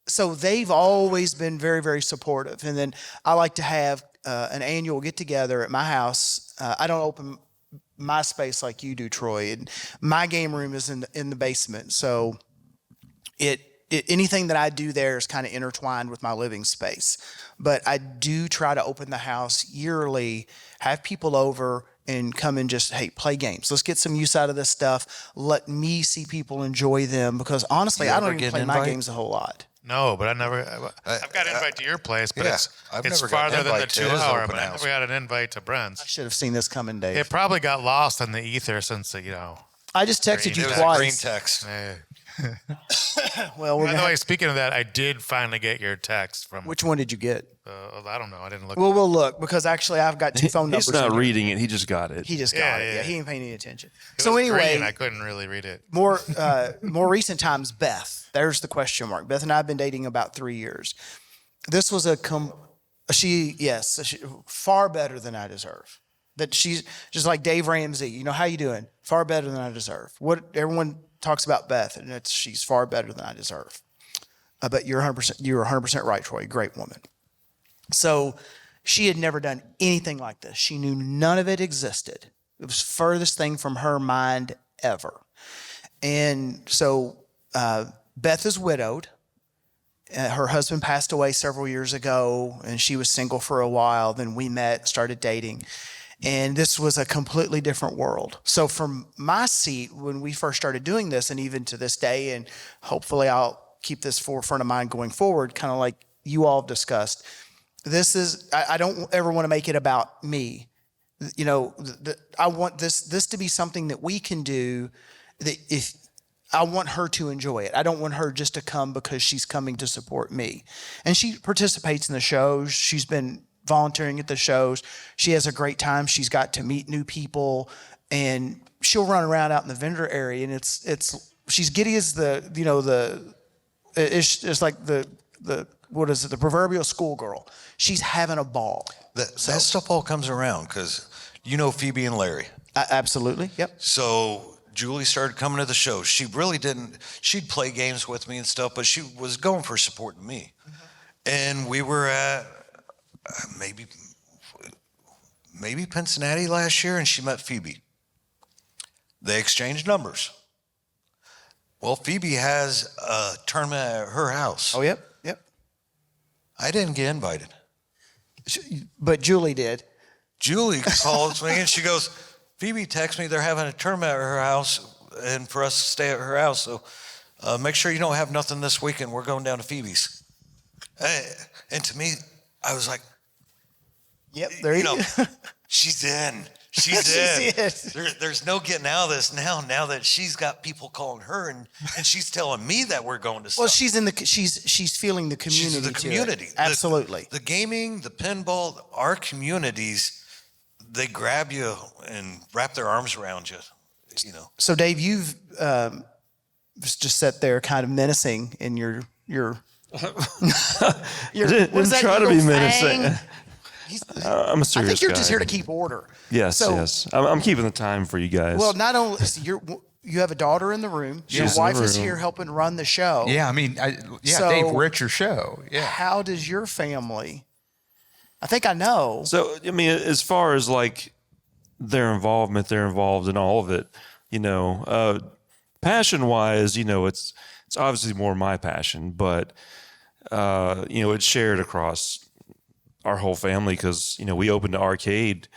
So they've always been very, very supportive. And then I like to have an annual get together at my house. I don't open my space like you do, Troy. And my game room is in the basement. So anything that I do there is kind of intertwined with my living space. But I do try to open the house yearly, have people over and come and just, hey, play games. Let's get some use out of this stuff. Let me see people enjoy them because honestly, I don't even play my games a whole lot. No, but I've got an invite to your place, but it's never farther than the 2 hour. But I never got an invite to Brent's. I should have seen this coming, Dave. It probably got lost in the ether since I just texted you it was twice. a green text. Well, we're By the gonna way, speaking of that, I did finally get your text from. which one did you get? I don't know. I didn't look. Well, we'll look because actually I've got two phone numbers. He's not in here. reading it. He just got it. He just Yeah, got it. yeah. Yeah, he ain't paying any attention. It So was anyway, green. I couldn't really read it. more recent times, Beth. There's the question mark. Beth and I have been dating about 3 years. This was she far better than I deserve. That she's just like Dave Ramsey. You know, how you doing? Far better than I deserve. What everyone talks about Beth, and she's far better than I deserve. But you're 100% right, Troy. Great woman. So she had never done anything like this. She knew none of it existed. It was furthest thing from her mind ever. And so Beth is widowed. Her husband passed away several years ago, and she was single for a while. Then we met, started dating. And this was a completely different world. So from my seat, when we first started doing this, and even to this day, and hopefully I'll keep this forefront of mind going forward, kind of like you all have discussed, this is, I don't ever want to make it about me. You know, I want this to be something that we can do, that if I want her to enjoy it. I don't want her just to come because she's coming to support me. And she participates in the shows. She's been volunteering at the shows. She has a great time. She's got to meet new people, and she'll run around out in the vendor area, and she's giddy as it's like the what is it, the proverbial schoolgirl. She's having a ball. That stuff all comes around because you know Phoebe and Larry. Absolutely. Yep. So Julie started coming to the show. She really didn't. She'd play games with me and stuff, but she was going for supporting me. And we were at maybe Cincinnati last year, and she met Phoebe. They exchanged numbers. Well, Phoebe has a tournament at her house. Oh, yep. I didn't get invited. But Julie did. Julie calls me and she goes, Phoebe texts me they're having a tournament at her house and for us to stay at her house. So make sure you don't have nothing this weekend. We're going down to Phoebe's. And to me, I was like, yep, there you go. She's in. She's in. There's no getting out of this now that she's got people calling her and she's telling me that we're going to stuff. Well, she's feeling the community. She's the community. Absolutely. The gaming, the pinball, our communities, they grab you and wrap their arms around you, you know. So Dave, you've just sat there kind of menacing in your Didn't try to be Eagle menacing. Fang? I'm a serious I think you're guy. just here to keep order. Yes. I'm keeping the time for you guys. Well, not only you have a daughter in the room. Your She's in wife the is room. here helping run the show. Yeah, I mean, So- Dave, we're at your show. Yeah. How does your family? I think I know. So, I mean, as far as like their involvement, they're involved in all of it. You know, passion wise, you know, it's obviously more my passion, but you know, it's shared across our whole family because, you know, we opened an arcade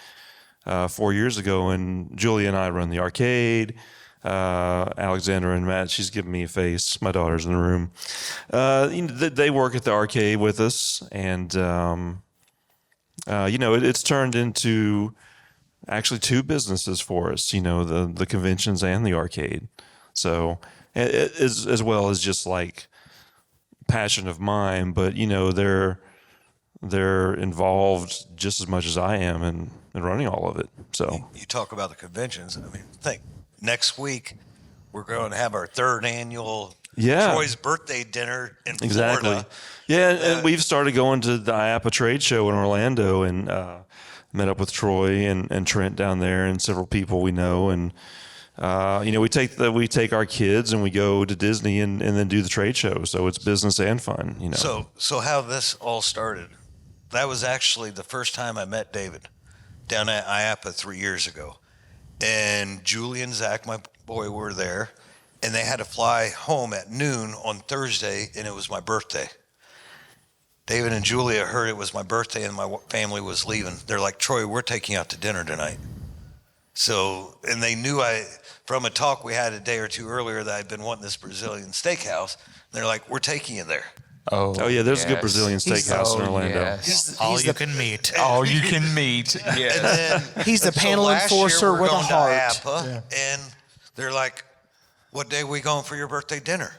4 years ago, and Julie and I run the arcade. Alexandra and Matt, she's giving me a face. My daughter's in the room. You know, they work at the arcade with us, and you know, it's turned into actually two businesses for us. You know, the conventions and the arcade. So as well as just like passion of mine, but you know, they're involved just as much as I am in running all of it. So You talk about the conventions. I mean, think next week we're going to have our third annual Troy's birthday dinner in Florida. Yeah, and we've started going to the IAPA trade show in Orlando and met up with Troy and Trent down there and several people we know. And you know, we take our kids and we go to Disney and then do the trade show. So it's business and fun. You know. So how this all started? That was actually the first time I met David down at IAPA 3 years ago. And Julie and Zach, my boy, were there. And they had to fly home at noon on Thursday, and it was my birthday. David and Julia heard it was my birthday and my family was leaving. They're like, Troy, we're taking you out to dinner tonight. So, and they knew from a talk we had a day or two earlier that I'd been wanting this Brazilian steakhouse. They're like, we're taking you there. Oh yeah, there's a good Brazilian steakhouse in Orlando. Yes. All you can meet. All you can meet. Yes. And then He's the so panel last year enforcer we're with a going to heart. IAPA, and they're like, what day we going for your birthday dinner?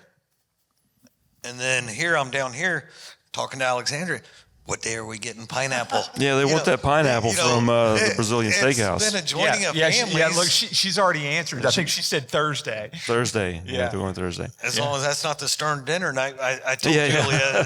And then here I'm down here talking to Alexandria. What day are we getting pineapple? Yeah, they want that pineapple from the Brazilian steakhouse. It's been a joining of yeah, families. look, she's already answered. I think she said Thursday. Thursday. Yeah, they're going Thursday. As long as that's not the Stern dinner night. I told Julia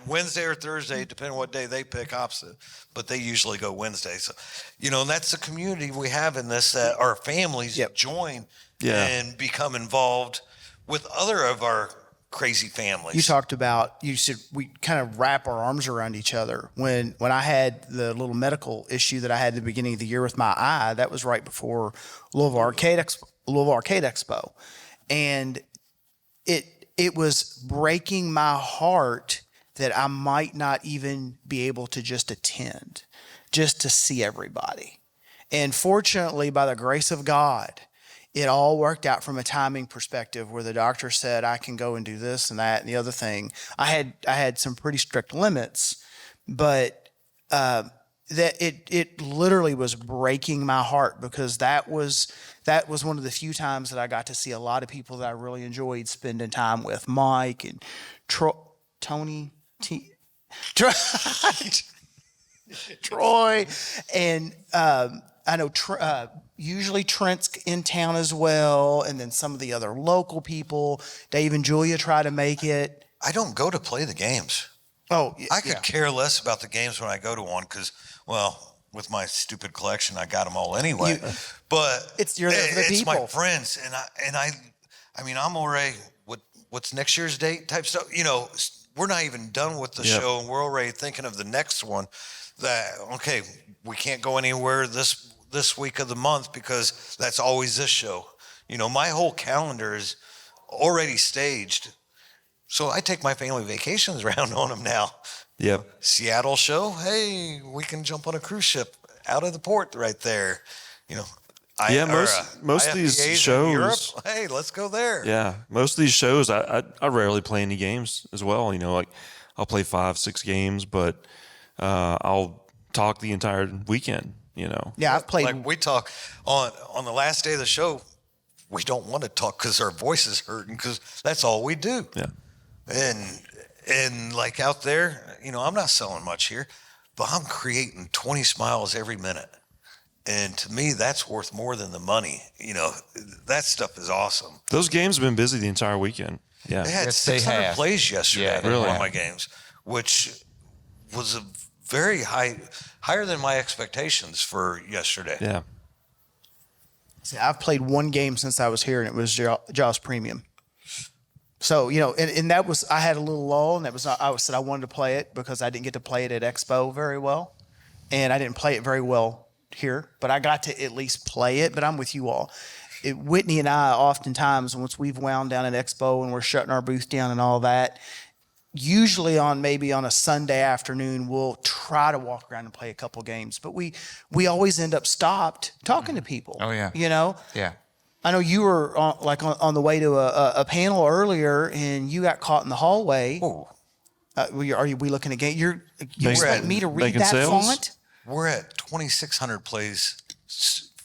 Wednesday or Thursday, depending on what day they pick opposite, but they usually go Wednesday. So, and that's the community we have in this, that our families join and become involved with other of our crazy families. You talked about, you said we kind of wrap our arms around each other. When I had the little medical issue that I had at the beginning of the year with my eye, that was right before Louisville Arcade Expo. And it was breaking my heart that I might not even be able to just attend, just to see everybody. And fortunately, by the grace of God, it all worked out from a timing perspective where the doctor said I can go and do this and that and the other thing. I had some pretty strict limits, but that it literally was breaking my heart, because that was one of the few times that I got to see a lot of people that I really enjoyed spending time with. Mike and Tony, Troy, and I know usually Trent's in town as well, and then some of the other local people. Dave and Julia try to make it. I don't go to play the games. Oh, I could care less about the games when I go to one because, well, with my stupid collection, I got them all anyway. But it's the it's people. my friends, and I mean, I'm already what's next year's date type stuff. We're not even done with the show, and we're already thinking of the next one. That okay, we can't go anywhere this week of the month because that's always this show. My whole calendar is already staged. So I take my family vacations around on them now. Yep. Seattle show, hey, we can jump on a cruise ship out of the port right there. Most of these IFBAs in shows. Europe, hey, let's go there. Yeah, most of these shows, I rarely play any games as well. Like I'll play 5-6 games, but I'll talk the entire weekend. Yeah, I've played. Like we talk on the last day of the show. We don't want to talk because our voice is hurting because that's all we do. Yeah. And like out there, I'm not selling much here, but I'm creating 20 smiles every minute. And to me, that's worth more than the money. That stuff is awesome. Those games have been busy the entire weekend. Yeah. They had 600 plays yesterday really in one of my games, which was a very higher than my expectations for yesterday. Yeah. See, I've played one game since I was here, and it was Jaws Premium. So, and that was, I had a little lull, and I said I wanted to play it because I didn't get to play it at Expo very well, and I didn't play it very well here, but I got to at least play it. But I'm with you all. Whitney and I, oftentimes, once we've wound down at Expo and we're shutting our booth down and all that, usually maybe on a Sunday afternoon, we'll try to walk around and play a couple games. But we always end up stopped talking to people. Oh, yeah. Yeah. I know you were on the way to a panel earlier, and you got caught in the hallway. Oh. Are we looking at game? You expect me to read making that sales? font? We're at 2,600 plays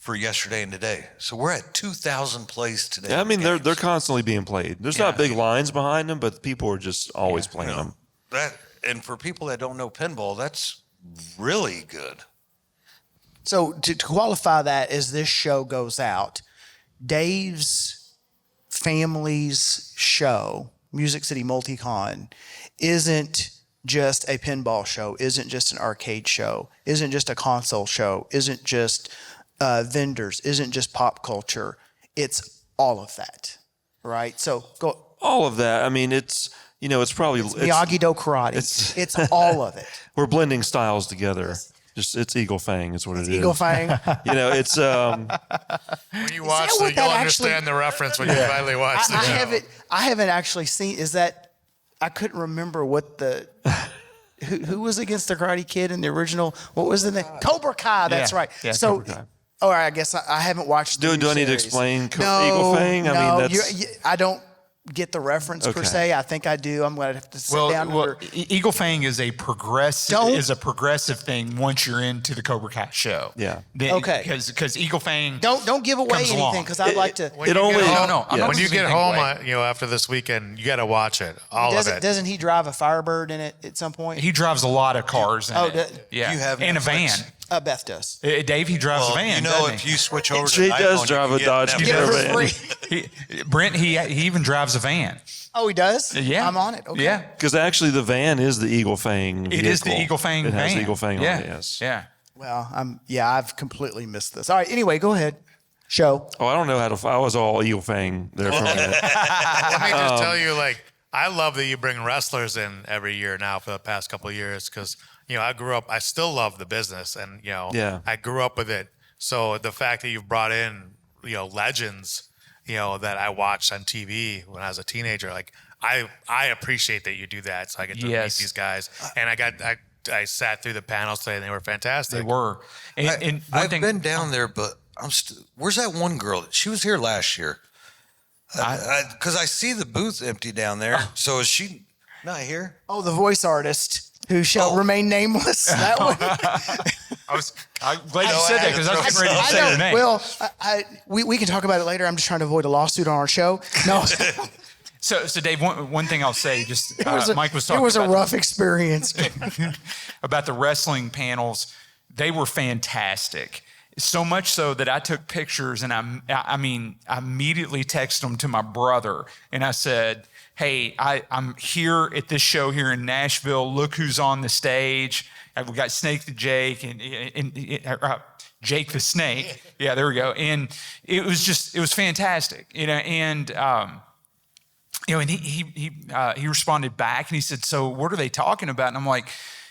for yesterday and today. So we're at 2,000 plays today. Yeah, I mean, they're constantly being played. There's not big lines behind them, but people are just always playing them. And for people that don't know pinball, that's really good. So to qualify that, as this show goes out, Dave's family's show, Music City Multicon, isn't just a pinball show, isn't just an arcade show, isn't just a console show, isn't just vendors, isn't just pop culture. It's all of that, right? So go. All of that. I mean, it's probably Miyagi-Do karate. It's all of it. We're blending styles together. Just it's Eagle Fang is what it is. Eagle Fang. It's When you watch what it, that you'll actually- understand the reference when you finally watch the show. I haven't actually seen. Is that I couldn't remember what the who was against the Karate Kid in the original. What was the name? Cobra Kai. That's right. Yeah, So, Cobra Kai. all right. I guess I haven't watched. Do I need to series. explain No, Eagle Fang? I mean, that's I don't. get the reference per Okay. se. I think I do. I'm going to have to sit down. Eagle Fang is a progressive thing once you're into the Cobra Kai show. Yeah. Okay. Because Eagle Fang Don't give away comes along. anything because I'd like to. It only No, I'm not When you giving get anything home, away. after this weekend, you got to watch it, all of it. Doesn't he drive a Firebird in it at some point? He drives a lot of cars in it. Yeah. You have and a van. Netflix? Beth does. Dave, he drives a van. doesn't if he? you switch over to She an does iPhone, drive you a can Dodge get Get it Netflix. for free. Brent, he even drives a van. Oh, he does? Yeah. I'm on it. Okay. Yeah. because actually the van is the Eagle Fang. It is the vehicle. Eagle Fang It van. has Eagle Fang yeah. on it. Yes. Yeah. Well, I've completely missed this. All right. Anyway, go ahead. Show. Oh, I don't know how to. I was all Eagle Fang there for a minute. Let me just tell you, I love that you bring wrestlers in every year now for the past couple of years because, I still love the business and, Yeah. I grew up with it. So the fact that you've brought in, legends, that I watched on TV when I was a teenager, I appreciate that you do that. So I get to meet these guys. And I sat through the panels today and they were fantastic. They were. And one I've thing, been down there, but where's that one girl? She was here last year. Because I see the booth empty down there. So is she not here? Oh, the voice artist who shall remain nameless. That one. I'm glad you said that because I was getting ready to say her name. Well, we can talk about it later. I'm just trying to avoid a lawsuit on our show. No, So Dave, one thing I'll say, just Mike was talking it was a about rough experience. about the wrestling panels. They were fantastic. So much so that I took pictures and I immediately texted them to my brother and I said, hey, I'm here at this show here in Nashville. Look who's on the stage. We got Snake the Jake and Jake the Snake. Yeah, there we go. And it was fantastic, and and he responded back and he said, so what are they talking about? And I'm like,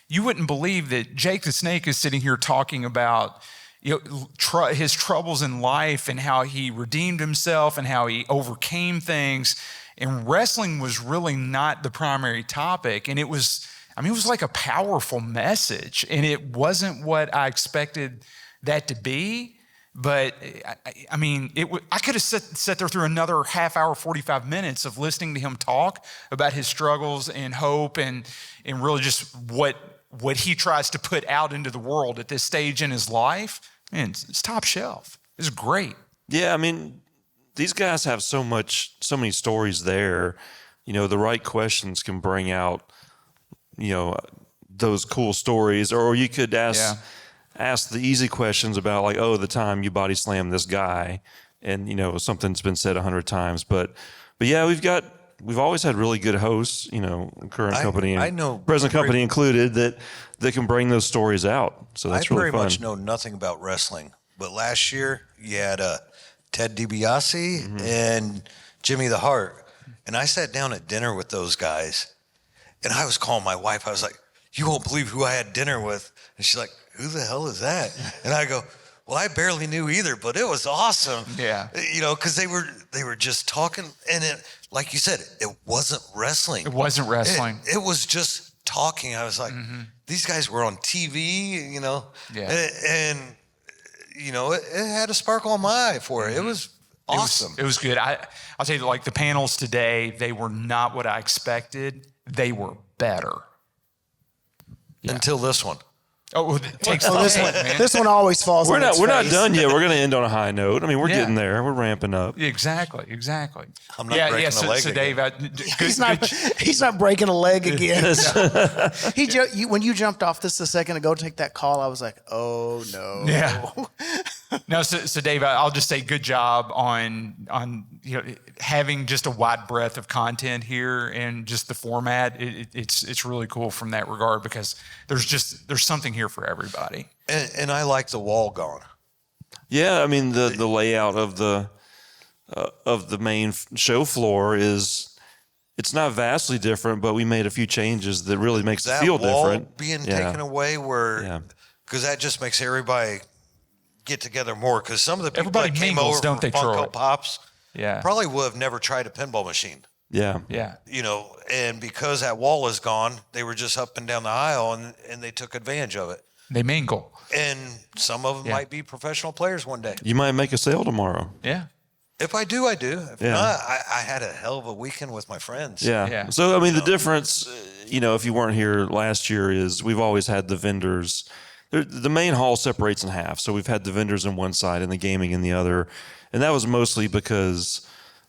you wouldn't believe that Jake the Snake is sitting here talking about his troubles in life and how he redeemed himself and how he overcame things. And wrestling was really not the primary topic. And it was like a powerful message. And it wasn't what I expected that to be. But I could have sat there through another half hour, 45 minutes of listening to him talk about his struggles and hope and really just what he tries to put out into the world at this stage in his life. Man, it's top shelf. It's great. Yeah, these guys have so many stories there. The right questions can bring out, those cool stories. Or you could ask the easy questions about the time you body slammed this guy, and something's been said 100 times. But yeah, we've always had really good hosts, current company and present company included, that can bring those stories out. So that's really fun. I very much know nothing about wrestling, but last year you had Ted DiBiase and Jimmy the Heart, and I sat down at dinner with those guys, and I was calling my wife. I was like, "You won't believe who I had dinner with," and she's like, "Who the hell is that?" And I go, "Well, I barely knew either, but it was awesome." Yeah. Because they were just talking, and it, like you said, it wasn't wrestling. It wasn't wrestling. It was just talking. I was like, these guys were on TV, and it had a sparkle in my eye for it. It was awesome. It was good. I'll tell you, the panels today, they were not what I expected. They were better. Until this one. Oh, it takes This one always falls. We're on not its not face. done yet. We're going to end on a high note. We're getting there. We're ramping up. Exactly. I'm not breaking a leg So again. Dave, He's not breaking a leg again. When you jumped off this a second ago to take that call, I was like, oh no. Yeah. No, so Dave, I'll just say good job on having just a wide breadth of content here and just the format. It's really cool from that regard because there's something here for everybody. And I like the wall gone. Yeah, the layout of the main show floor it's not vastly different, but we made a few changes that really makes it feel wall different. Being taken away, because that just makes everybody get together more. Because some of the people Everybody that came mingles, over don't for they, Troy? Funko Pops, Yeah. probably would have never tried a pinball machine. Yeah. Yeah. And because that wall is gone, they were just up and down the aisle, and they took advantage of it. They mingle. And some of them might be professional players one day. You might make a sale tomorrow. Yeah. If I do, I do. If Yeah. not, I had a hell of a weekend with my friends. Yeah. Yeah. So, I mean, the difference, if you weren't here last year, is we've always had the vendors. The main hall separates in half. So we've had the vendors on one side and the gaming in the other. And that was mostly because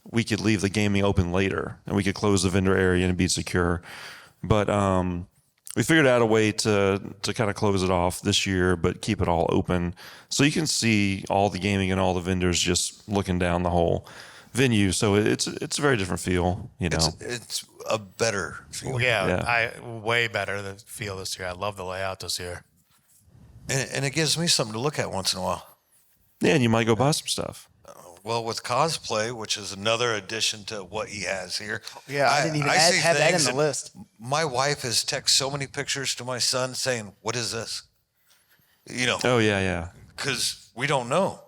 we could leave the gaming open later and we could close the vendor area and be secure. But we figured out a way to kind of close it off this year, but keep it all open. So you can see all the gaming and all the vendors just looking down the whole venue. So it's a very different feel, It's a better feel. Yeah. Way better the feel this year. I love the layout this year. And it gives me something to look at once in a while. Yeah, and you might go buy some stuff. Well, with cosplay, which is another addition to what he has here. Yeah, I didn't even see have that in things the list. My wife has texted so many pictures to my son saying, "What is this?" Oh, yeah. Because we don't know.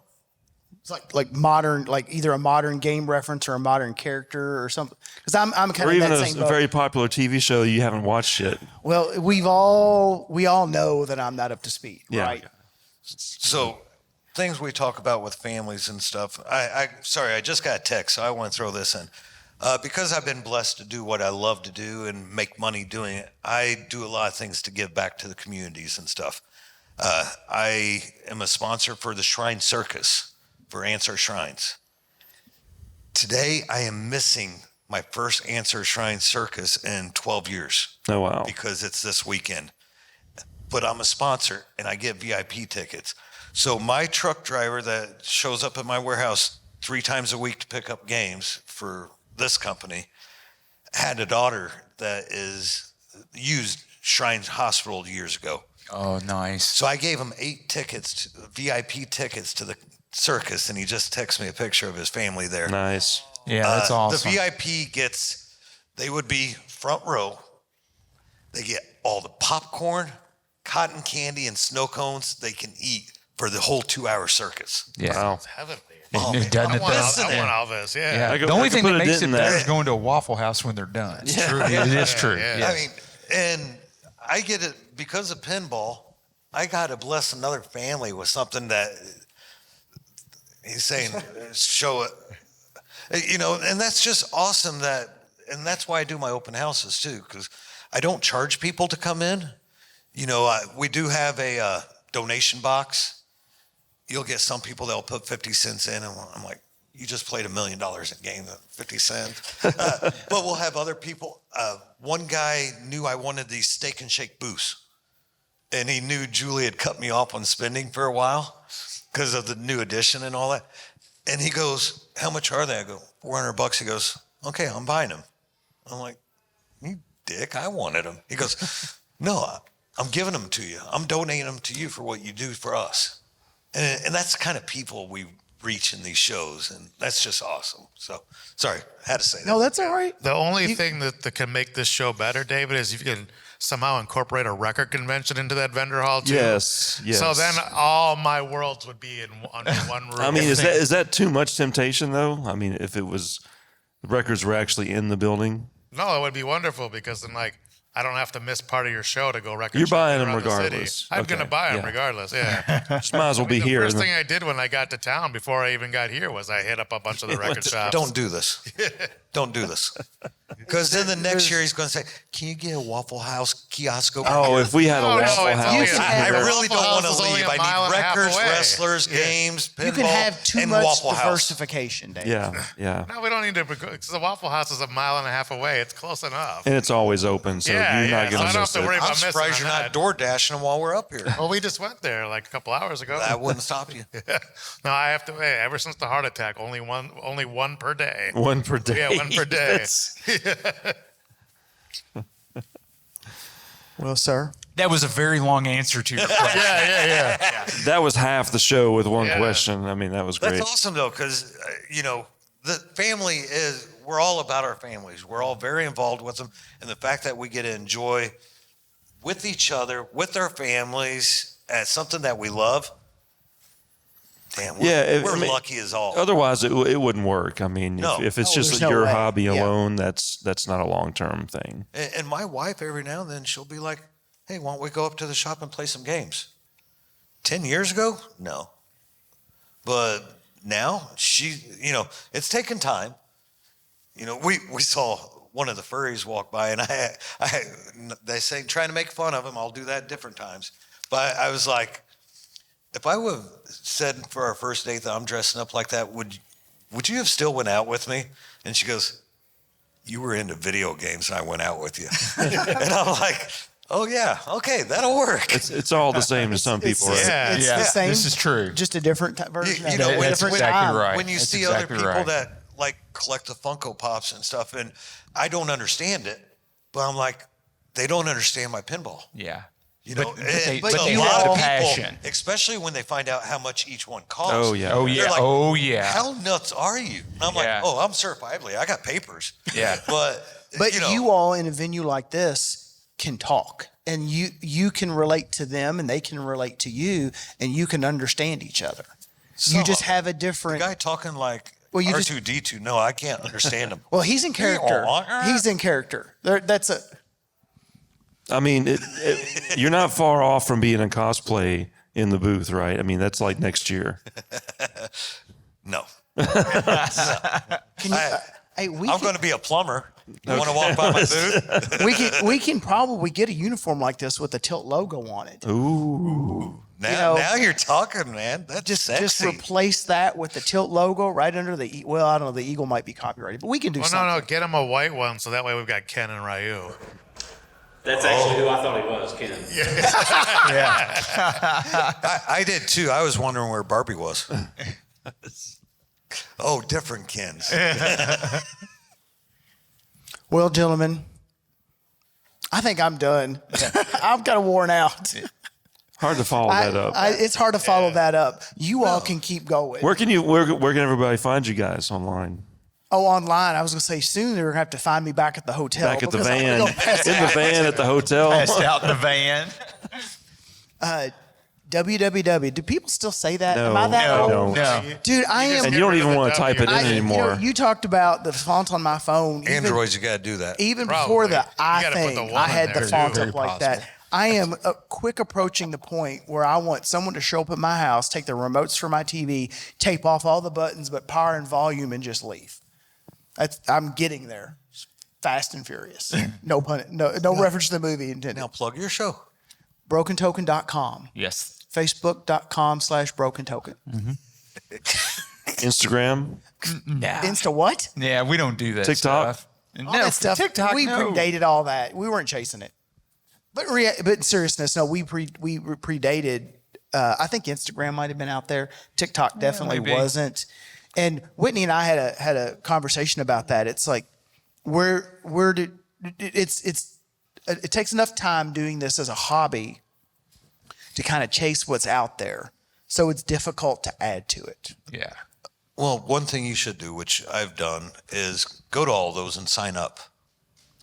It's like modern, like either a modern game reference or a modern character or something. Because I'm kind Or of in even that a same boat. very popular TV show you haven't watched yet. Well, we all know that I'm not up to speed, Yeah. right? So things we talk about with families and stuff. Sorry, I just got a text, so I want to throw this in. Because I've been blessed to do what I love to do and make money doing it, I do a lot of things to give back to the communities and stuff. I am a sponsor for the Shrine Circus for Answer Shrines. Today, I am missing my first Answer Shrine Circus in 12 years. Oh, wow. Because it's this weekend. But I'm a sponsor and I get VIP tickets. So my truck driver that shows up at my warehouse 3 times a week to pick up games for this company had a daughter that used Shrine Hospital years ago. Oh, nice. So I gave him 8 tickets, VIP tickets to the circus, and he just texted me a picture of his family there. Nice. Yeah, that's awesome. The VIP they would be front row. They get all the popcorn, cotton candy, and snow cones they can eat for the whole 2-hour circus. Yeah. Wow. It's heavenly. It doesn't I it? want though? all this. Yeah. Yeah. I could- The only I could thing put that a makes dent it in better that. is going to a Waffle House when they're done. It's true. It is true. Yeah. Yeah. I mean, and I get it because of pinball. I got to bless another family with something that he's saying, show it, and that's just awesome and that's why I do my open houses too, because I don't charge people to come in. We do have a donation box. You'll get some people that'll put 50 cents in, and I'm like, you just played $1 million in game, 50 cents. But we'll have other people. One guy knew I wanted these steak and shake booths, and he knew Julie had cut me off on spending for a while because of the new edition and all that. And he goes, "How much are they?" I go, $400. He goes, "Okay, I'm buying them." I'm like, "You dick, I wanted them." He goes, "No, I'm giving them to you. I'm donating them to you for what you do for us." And that's the kind of people we reach in these shows, and that's just awesome. So, sorry, I had to say that. No, that's all right. The only thing that can make this show better, David, is if you can somehow incorporate a record convention into that vendor hall too. Yes. So then all my worlds would be under one roof. I mean, is that too much temptation, though? I mean, if it was, the records were actually in the building. No, it would be wonderful because then, I don't have to miss part of your show to go record. You're buying shopping them around the city. regardless. I'm Okay, going to buy them yeah. regardless. Yeah. Just might as well be The here. first thing I did when I got to town before I even got here was I hit up a bunch of the record shops. Don't do this. Don't do this. Because then the next year he's going to say, "Can you get a Waffle House kiosk over Oh, here?" if we had a No, no, Waffle it's House. only I a- really don't Waffle want House to is only leave. a I mile need and a half records, away. wrestlers, games, pinball, You can have too and much Waffle House. diversification, Dave. Yeah. No, we don't need to because the Waffle House is a mile and a half away. It's close enough. And it's always open, so Yeah, you're yeah, not so I going don't to have miss to worry it. about I'm missing surprised on you're that. not door dashing while we're up here. Well, we just went there a couple hours ago. That wouldn't stop you. No, I have to. Hey, ever since the heart attack, only one per day. One per day. Yeah, one per day. Well, sir. That was a very long answer to your question. Yeah. That was half the show with one Yeah. question. I mean, that was great. That's awesome, though, because, the family we're all about our families. We're all very involved with them. And the fact that we get to enjoy with each other, with our families, as something that we love, damn, we're lucky as all. Otherwise, it wouldn't work. I mean, No. if it's Oh, just there's no your way. hobby Yeah. alone, that's not a long-term thing. And my wife, every now and then, she'll be like, "Hey, why don't we go up to the shop and play some games?" 10 years ago? No. But now she, it's taken time. We saw one of the furries walk by, and they say trying to make fun of him. I'll do that different times. But I was like, if I would have said for our first date that I'm dressing up like that, would you have still went out with me? And she goes, you were into video games and I went out with you. And I'm like, oh yeah, okay, that'll work. It's all the same to some people, right? It's the same. This is true. Just a different version. You know, of it. that's Different exactly time. right. When you That's see exactly other people right. that like collect the Funko Pops and stuff, and I don't understand it, but I'm like, they don't understand my pinball. Yeah. But they a have lot the of passion. people, especially when they find out how much each one costs. Oh, yeah. Oh, they're yeah. like, Oh, yeah. How nuts are you? And I'm Yeah. like, oh, I'm certifiably. I got papers. Yeah. But you all in a venue like this can talk, and you can relate to them, and they can relate to you, and you can understand each other. You just have a the different. guy talking like Well, you just- R2D2. No, I can't understand him. Well, he's in character. He's in character. That's a. I mean, you're not far off from being in cosplay in the booth, right? I mean, that's like next year. No. Can you, hey, I'm going to be a plumber. You want to walk by my booth? we can probably get a uniform like this with the Tilt logo on it. Ooh. Now you're talking, man. That's Just sexy. replace that with the Tilt logo right under the. Well, I don't know. The Eagle might be copyrighted, but we can do Well, something. no, get him a white one so that way we've got Ken and Ryu. That's actually who I thought he was, Ken. I did too. I was wondering where Barbie was. Oh, different Kens. Well, gentlemen, I think I'm done. I'm kind of worn out. Hard to follow that up. It's hard to follow that up. You all can keep going. Where can everybody find you guys online? Oh, online. I was going to say soon they're going to have to find me back at the hotel. Back at the because I'm van. gonna go pass In the van at the hotel. Passed out in the van. www. Do people still say that? No, Am I that no, old? No. Dude, I am. And you don't even want to type it in anymore. You talked about the font on my phone. even- Androids, you got to do that. Even Probably. before the You I gotta put the thing, one I in had the there. font Very up like possible. that. I am quick approaching the point where I want someone to show up at my house, take the remotes for my TV, tape off all the buttons but power and volume, and just leave. I'm getting there. Fast and Furious. No pun. No reference to the movie intended. Now plug your show. BrokenToken.com. Yes. Facebook.com/BrokenToken. Instagram. Yeah. Insta what? Yeah, we don't do that TikTok? stuff. All that stuff. TikTok, we no. predated all that. We weren't chasing it. But in seriousness, no, we predated. I think Instagram might have been out there. TikTok definitely maybe. wasn't. And Whitney and I had a conversation about that. It's like it takes enough time doing this as a hobby to kind of chase what's out there. So it's difficult to add to it. Yeah. Well, one thing you should do, which I've done, is go to all those and sign up.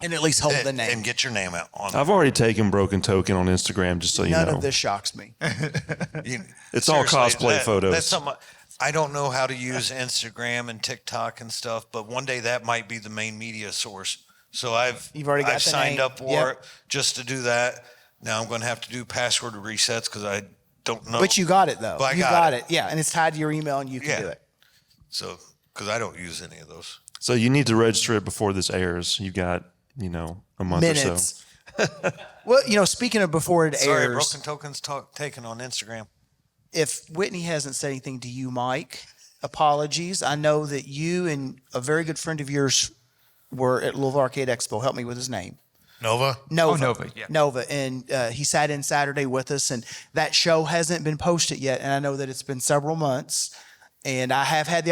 And at least hold the name. And get your name out on I've already taken Broken Token on Instagram, just so you know. None of this shocks me. It's all cosplay photos. That's something I don't know how to use Instagram and TikTok and stuff, but one day that might be the main media source. So You've already got I've the signed name. up for Yep. it just to do that. Now I'm going to have to do password resets because I don't know. But you got it though. But I you got it. Yeah, and it's tied to your email, and you can do it. So because I don't use any of those. So you need to register it before this airs. You got, a month or so. Minutes. Well, speaking of before it Sorry, airs, Broken Tokens taken on Instagram. if Whitney hasn't said anything to you, Mike, apologies. I know that you and a very good friend of yours were at Louisville Arcade Expo. Help me with his name. Nova? Nova. Oh, Nova, yeah. Nova. And he sat in Saturday with us, and that show hasn't been posted yet. And I know that it's been several months. And I have had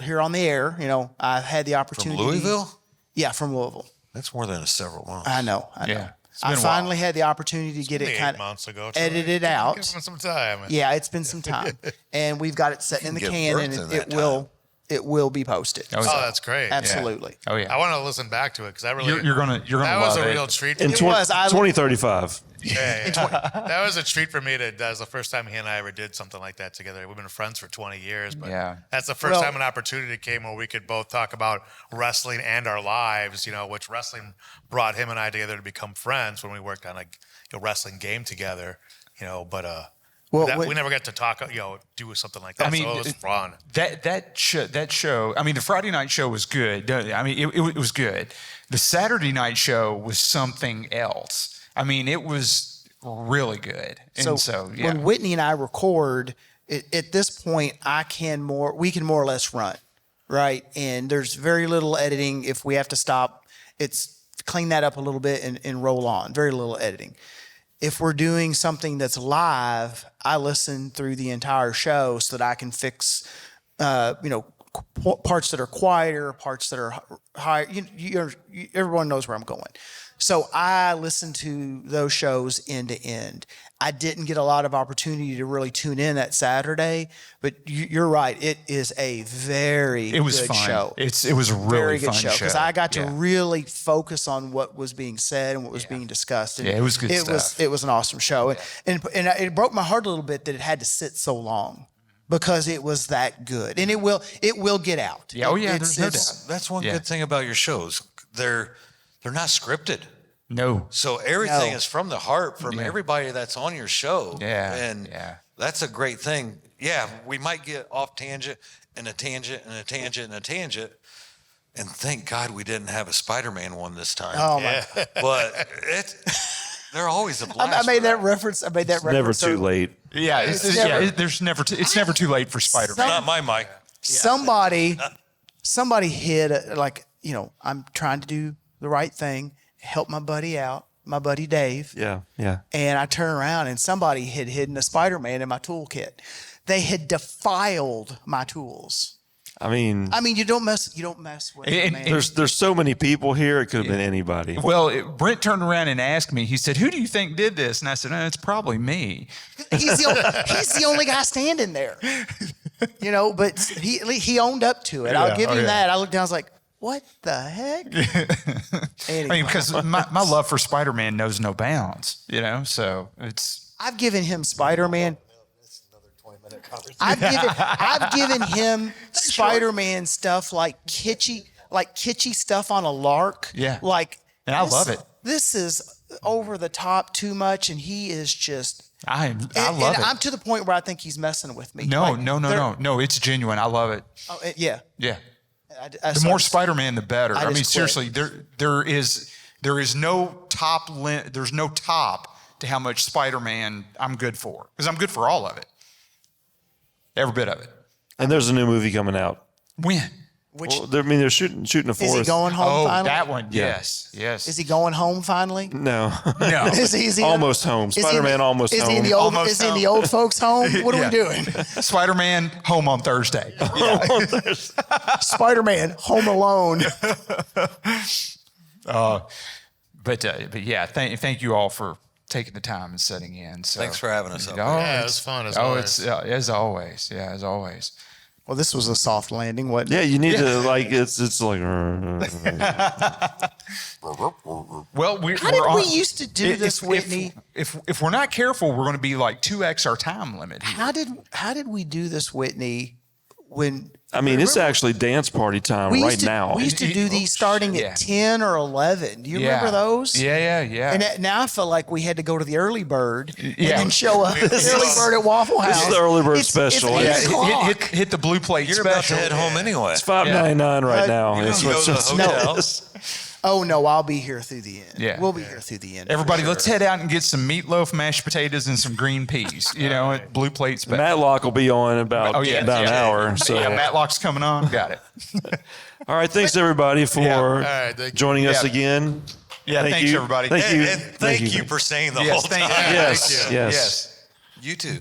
here on the air, I've had the From opportunity. Louisville? Yeah, from Louisville. That's more than several months. I know. Yeah. It's I been a finally had the opportunity to get it 8 kind of months ago. edited out. Give him some time. Yeah, it's been some time, and we've got it set in the give can, birth and in it that will be posted. Oh, Oh, that's great. Absolutely. Oh, yeah. I want to listen back to it because I really You're gonna that was love a it. real treat. For In me. 2035. Yeah, that was a treat for me. That was the first time he and I ever did something like that together. We've been friends for 20 years, but Yeah. that's the first Well- time an opportunity came where we could both talk about wrestling and our lives. Which wrestling brought him and I together to become friends when we worked on a wrestling game together. But Well, we never got to talk, do something like that. I mean, so it was fun. That show. I mean, the Friday night show was good. I mean, it was good. The Saturday night show was something else. I mean, it was really good. And so yeah. When Whitney and I record, at this point, we can more or less run, right? And there's very little editing. If we have to stop, it's clean that up a little bit and roll on. Very little editing. If we're doing something that's live, I listen through the entire show so that I can fix, parts that are quieter, parts that are higher. Everyone knows where I'm going. So I listen to those shows end to end. I didn't get a lot of opportunity to really tune in that Saturday, but you're right. It is a very good fun. show. It was a really very good fun show because I got to really focus on what was being said and what was being discussed. And it was good stuff. It was an awesome show, and it broke my heart a little bit that it had to sit so long because it was that good, and it will get out. Yeah, there's no doubt. That's one good thing about your shows. They're not scripted. No. So everything is from the heart from everybody that's on your show. Yeah. And that's a great thing. Yeah, we might get off tangent and a tangent and a tangent and a tangent. And thank God we didn't have a Spider-Man one this time. Oh my! But they're always a blast. I made that reference. Never too late. Yeah, it's never too late for Spider-Man. Not my mic. Somebody hid I'm trying to do the right thing, help my buddy out, my buddy Dave. Yeah. And I turn around and somebody had hidden a Spider-Man in my toolkit. They had defiled my tools. I mean, you don't mess with it, man. there's so many people here. It could have been anybody. Well, Brent turned around and asked me. He said, "Who do you think did this?" And I said, "It's probably me." He's the only guy standing there. But he owned up to it. I'll give him that. I looked down. I was like, what the heck? Anyway. I mean, because my love for Spider-Man knows no bounds, so it's. I've given him Spider-Man. I've given him Spider-Man stuff like kitschy stuff on a lark. Yeah. And I love it. This is over the top too much, and he is just. I love it. I'm to the point where I think he's messing with me. No. It's genuine. I love it. Oh, yeah. Yeah. The more Spider-Man, the better. I mean, seriously, there is no top. There's no top to how much Spider-Man I'm good for, because I'm good for all of it, every bit of it. And there's a new movie coming out. When? They're shooting a fourth. Is he going home finally? That one. Yes. Is he going home finally? No. Is he almost home? Spider-Man almost home. Is he in the old folks' home? What are we doing? Spider-Man home on Thursday. Spider-Man home alone. But yeah, thank you all for taking the time and setting in. So thanks for having us up. It was fun as always. As always. Yeah, as always. Well, this was a soft landing, wasn't it? Yeah, you need to it's like. Well, how did we used to do this, Whitney? If we're not careful, we're going to be like 2x our time limit here. How did we do this, Whitney? It's actually dance party time right now. We used to do these starting at 10 or 11. Do you remember those? Yeah. And now I feel like we had to go to the early bird and then show up at the early bird at Waffle House. This is the early bird special. It's 8 o'clock. Hit the blue plate You're special. about to head home anyway. It's $5.99 right now. You It's don't go to the hotel. Oh, no, I'll be here through the end. Yeah. We'll be here through the end. Everybody, let's head out and get some meatloaf, mashed potatoes, and some green peas, at blue plate special. Matlock will be on about an hour. So. Yeah, Matlock's coming on. Got it. All right, thanks everybody for joining us again. Yeah, thanks everybody. Thank you for saying the whole time. Yes. Yes. You too.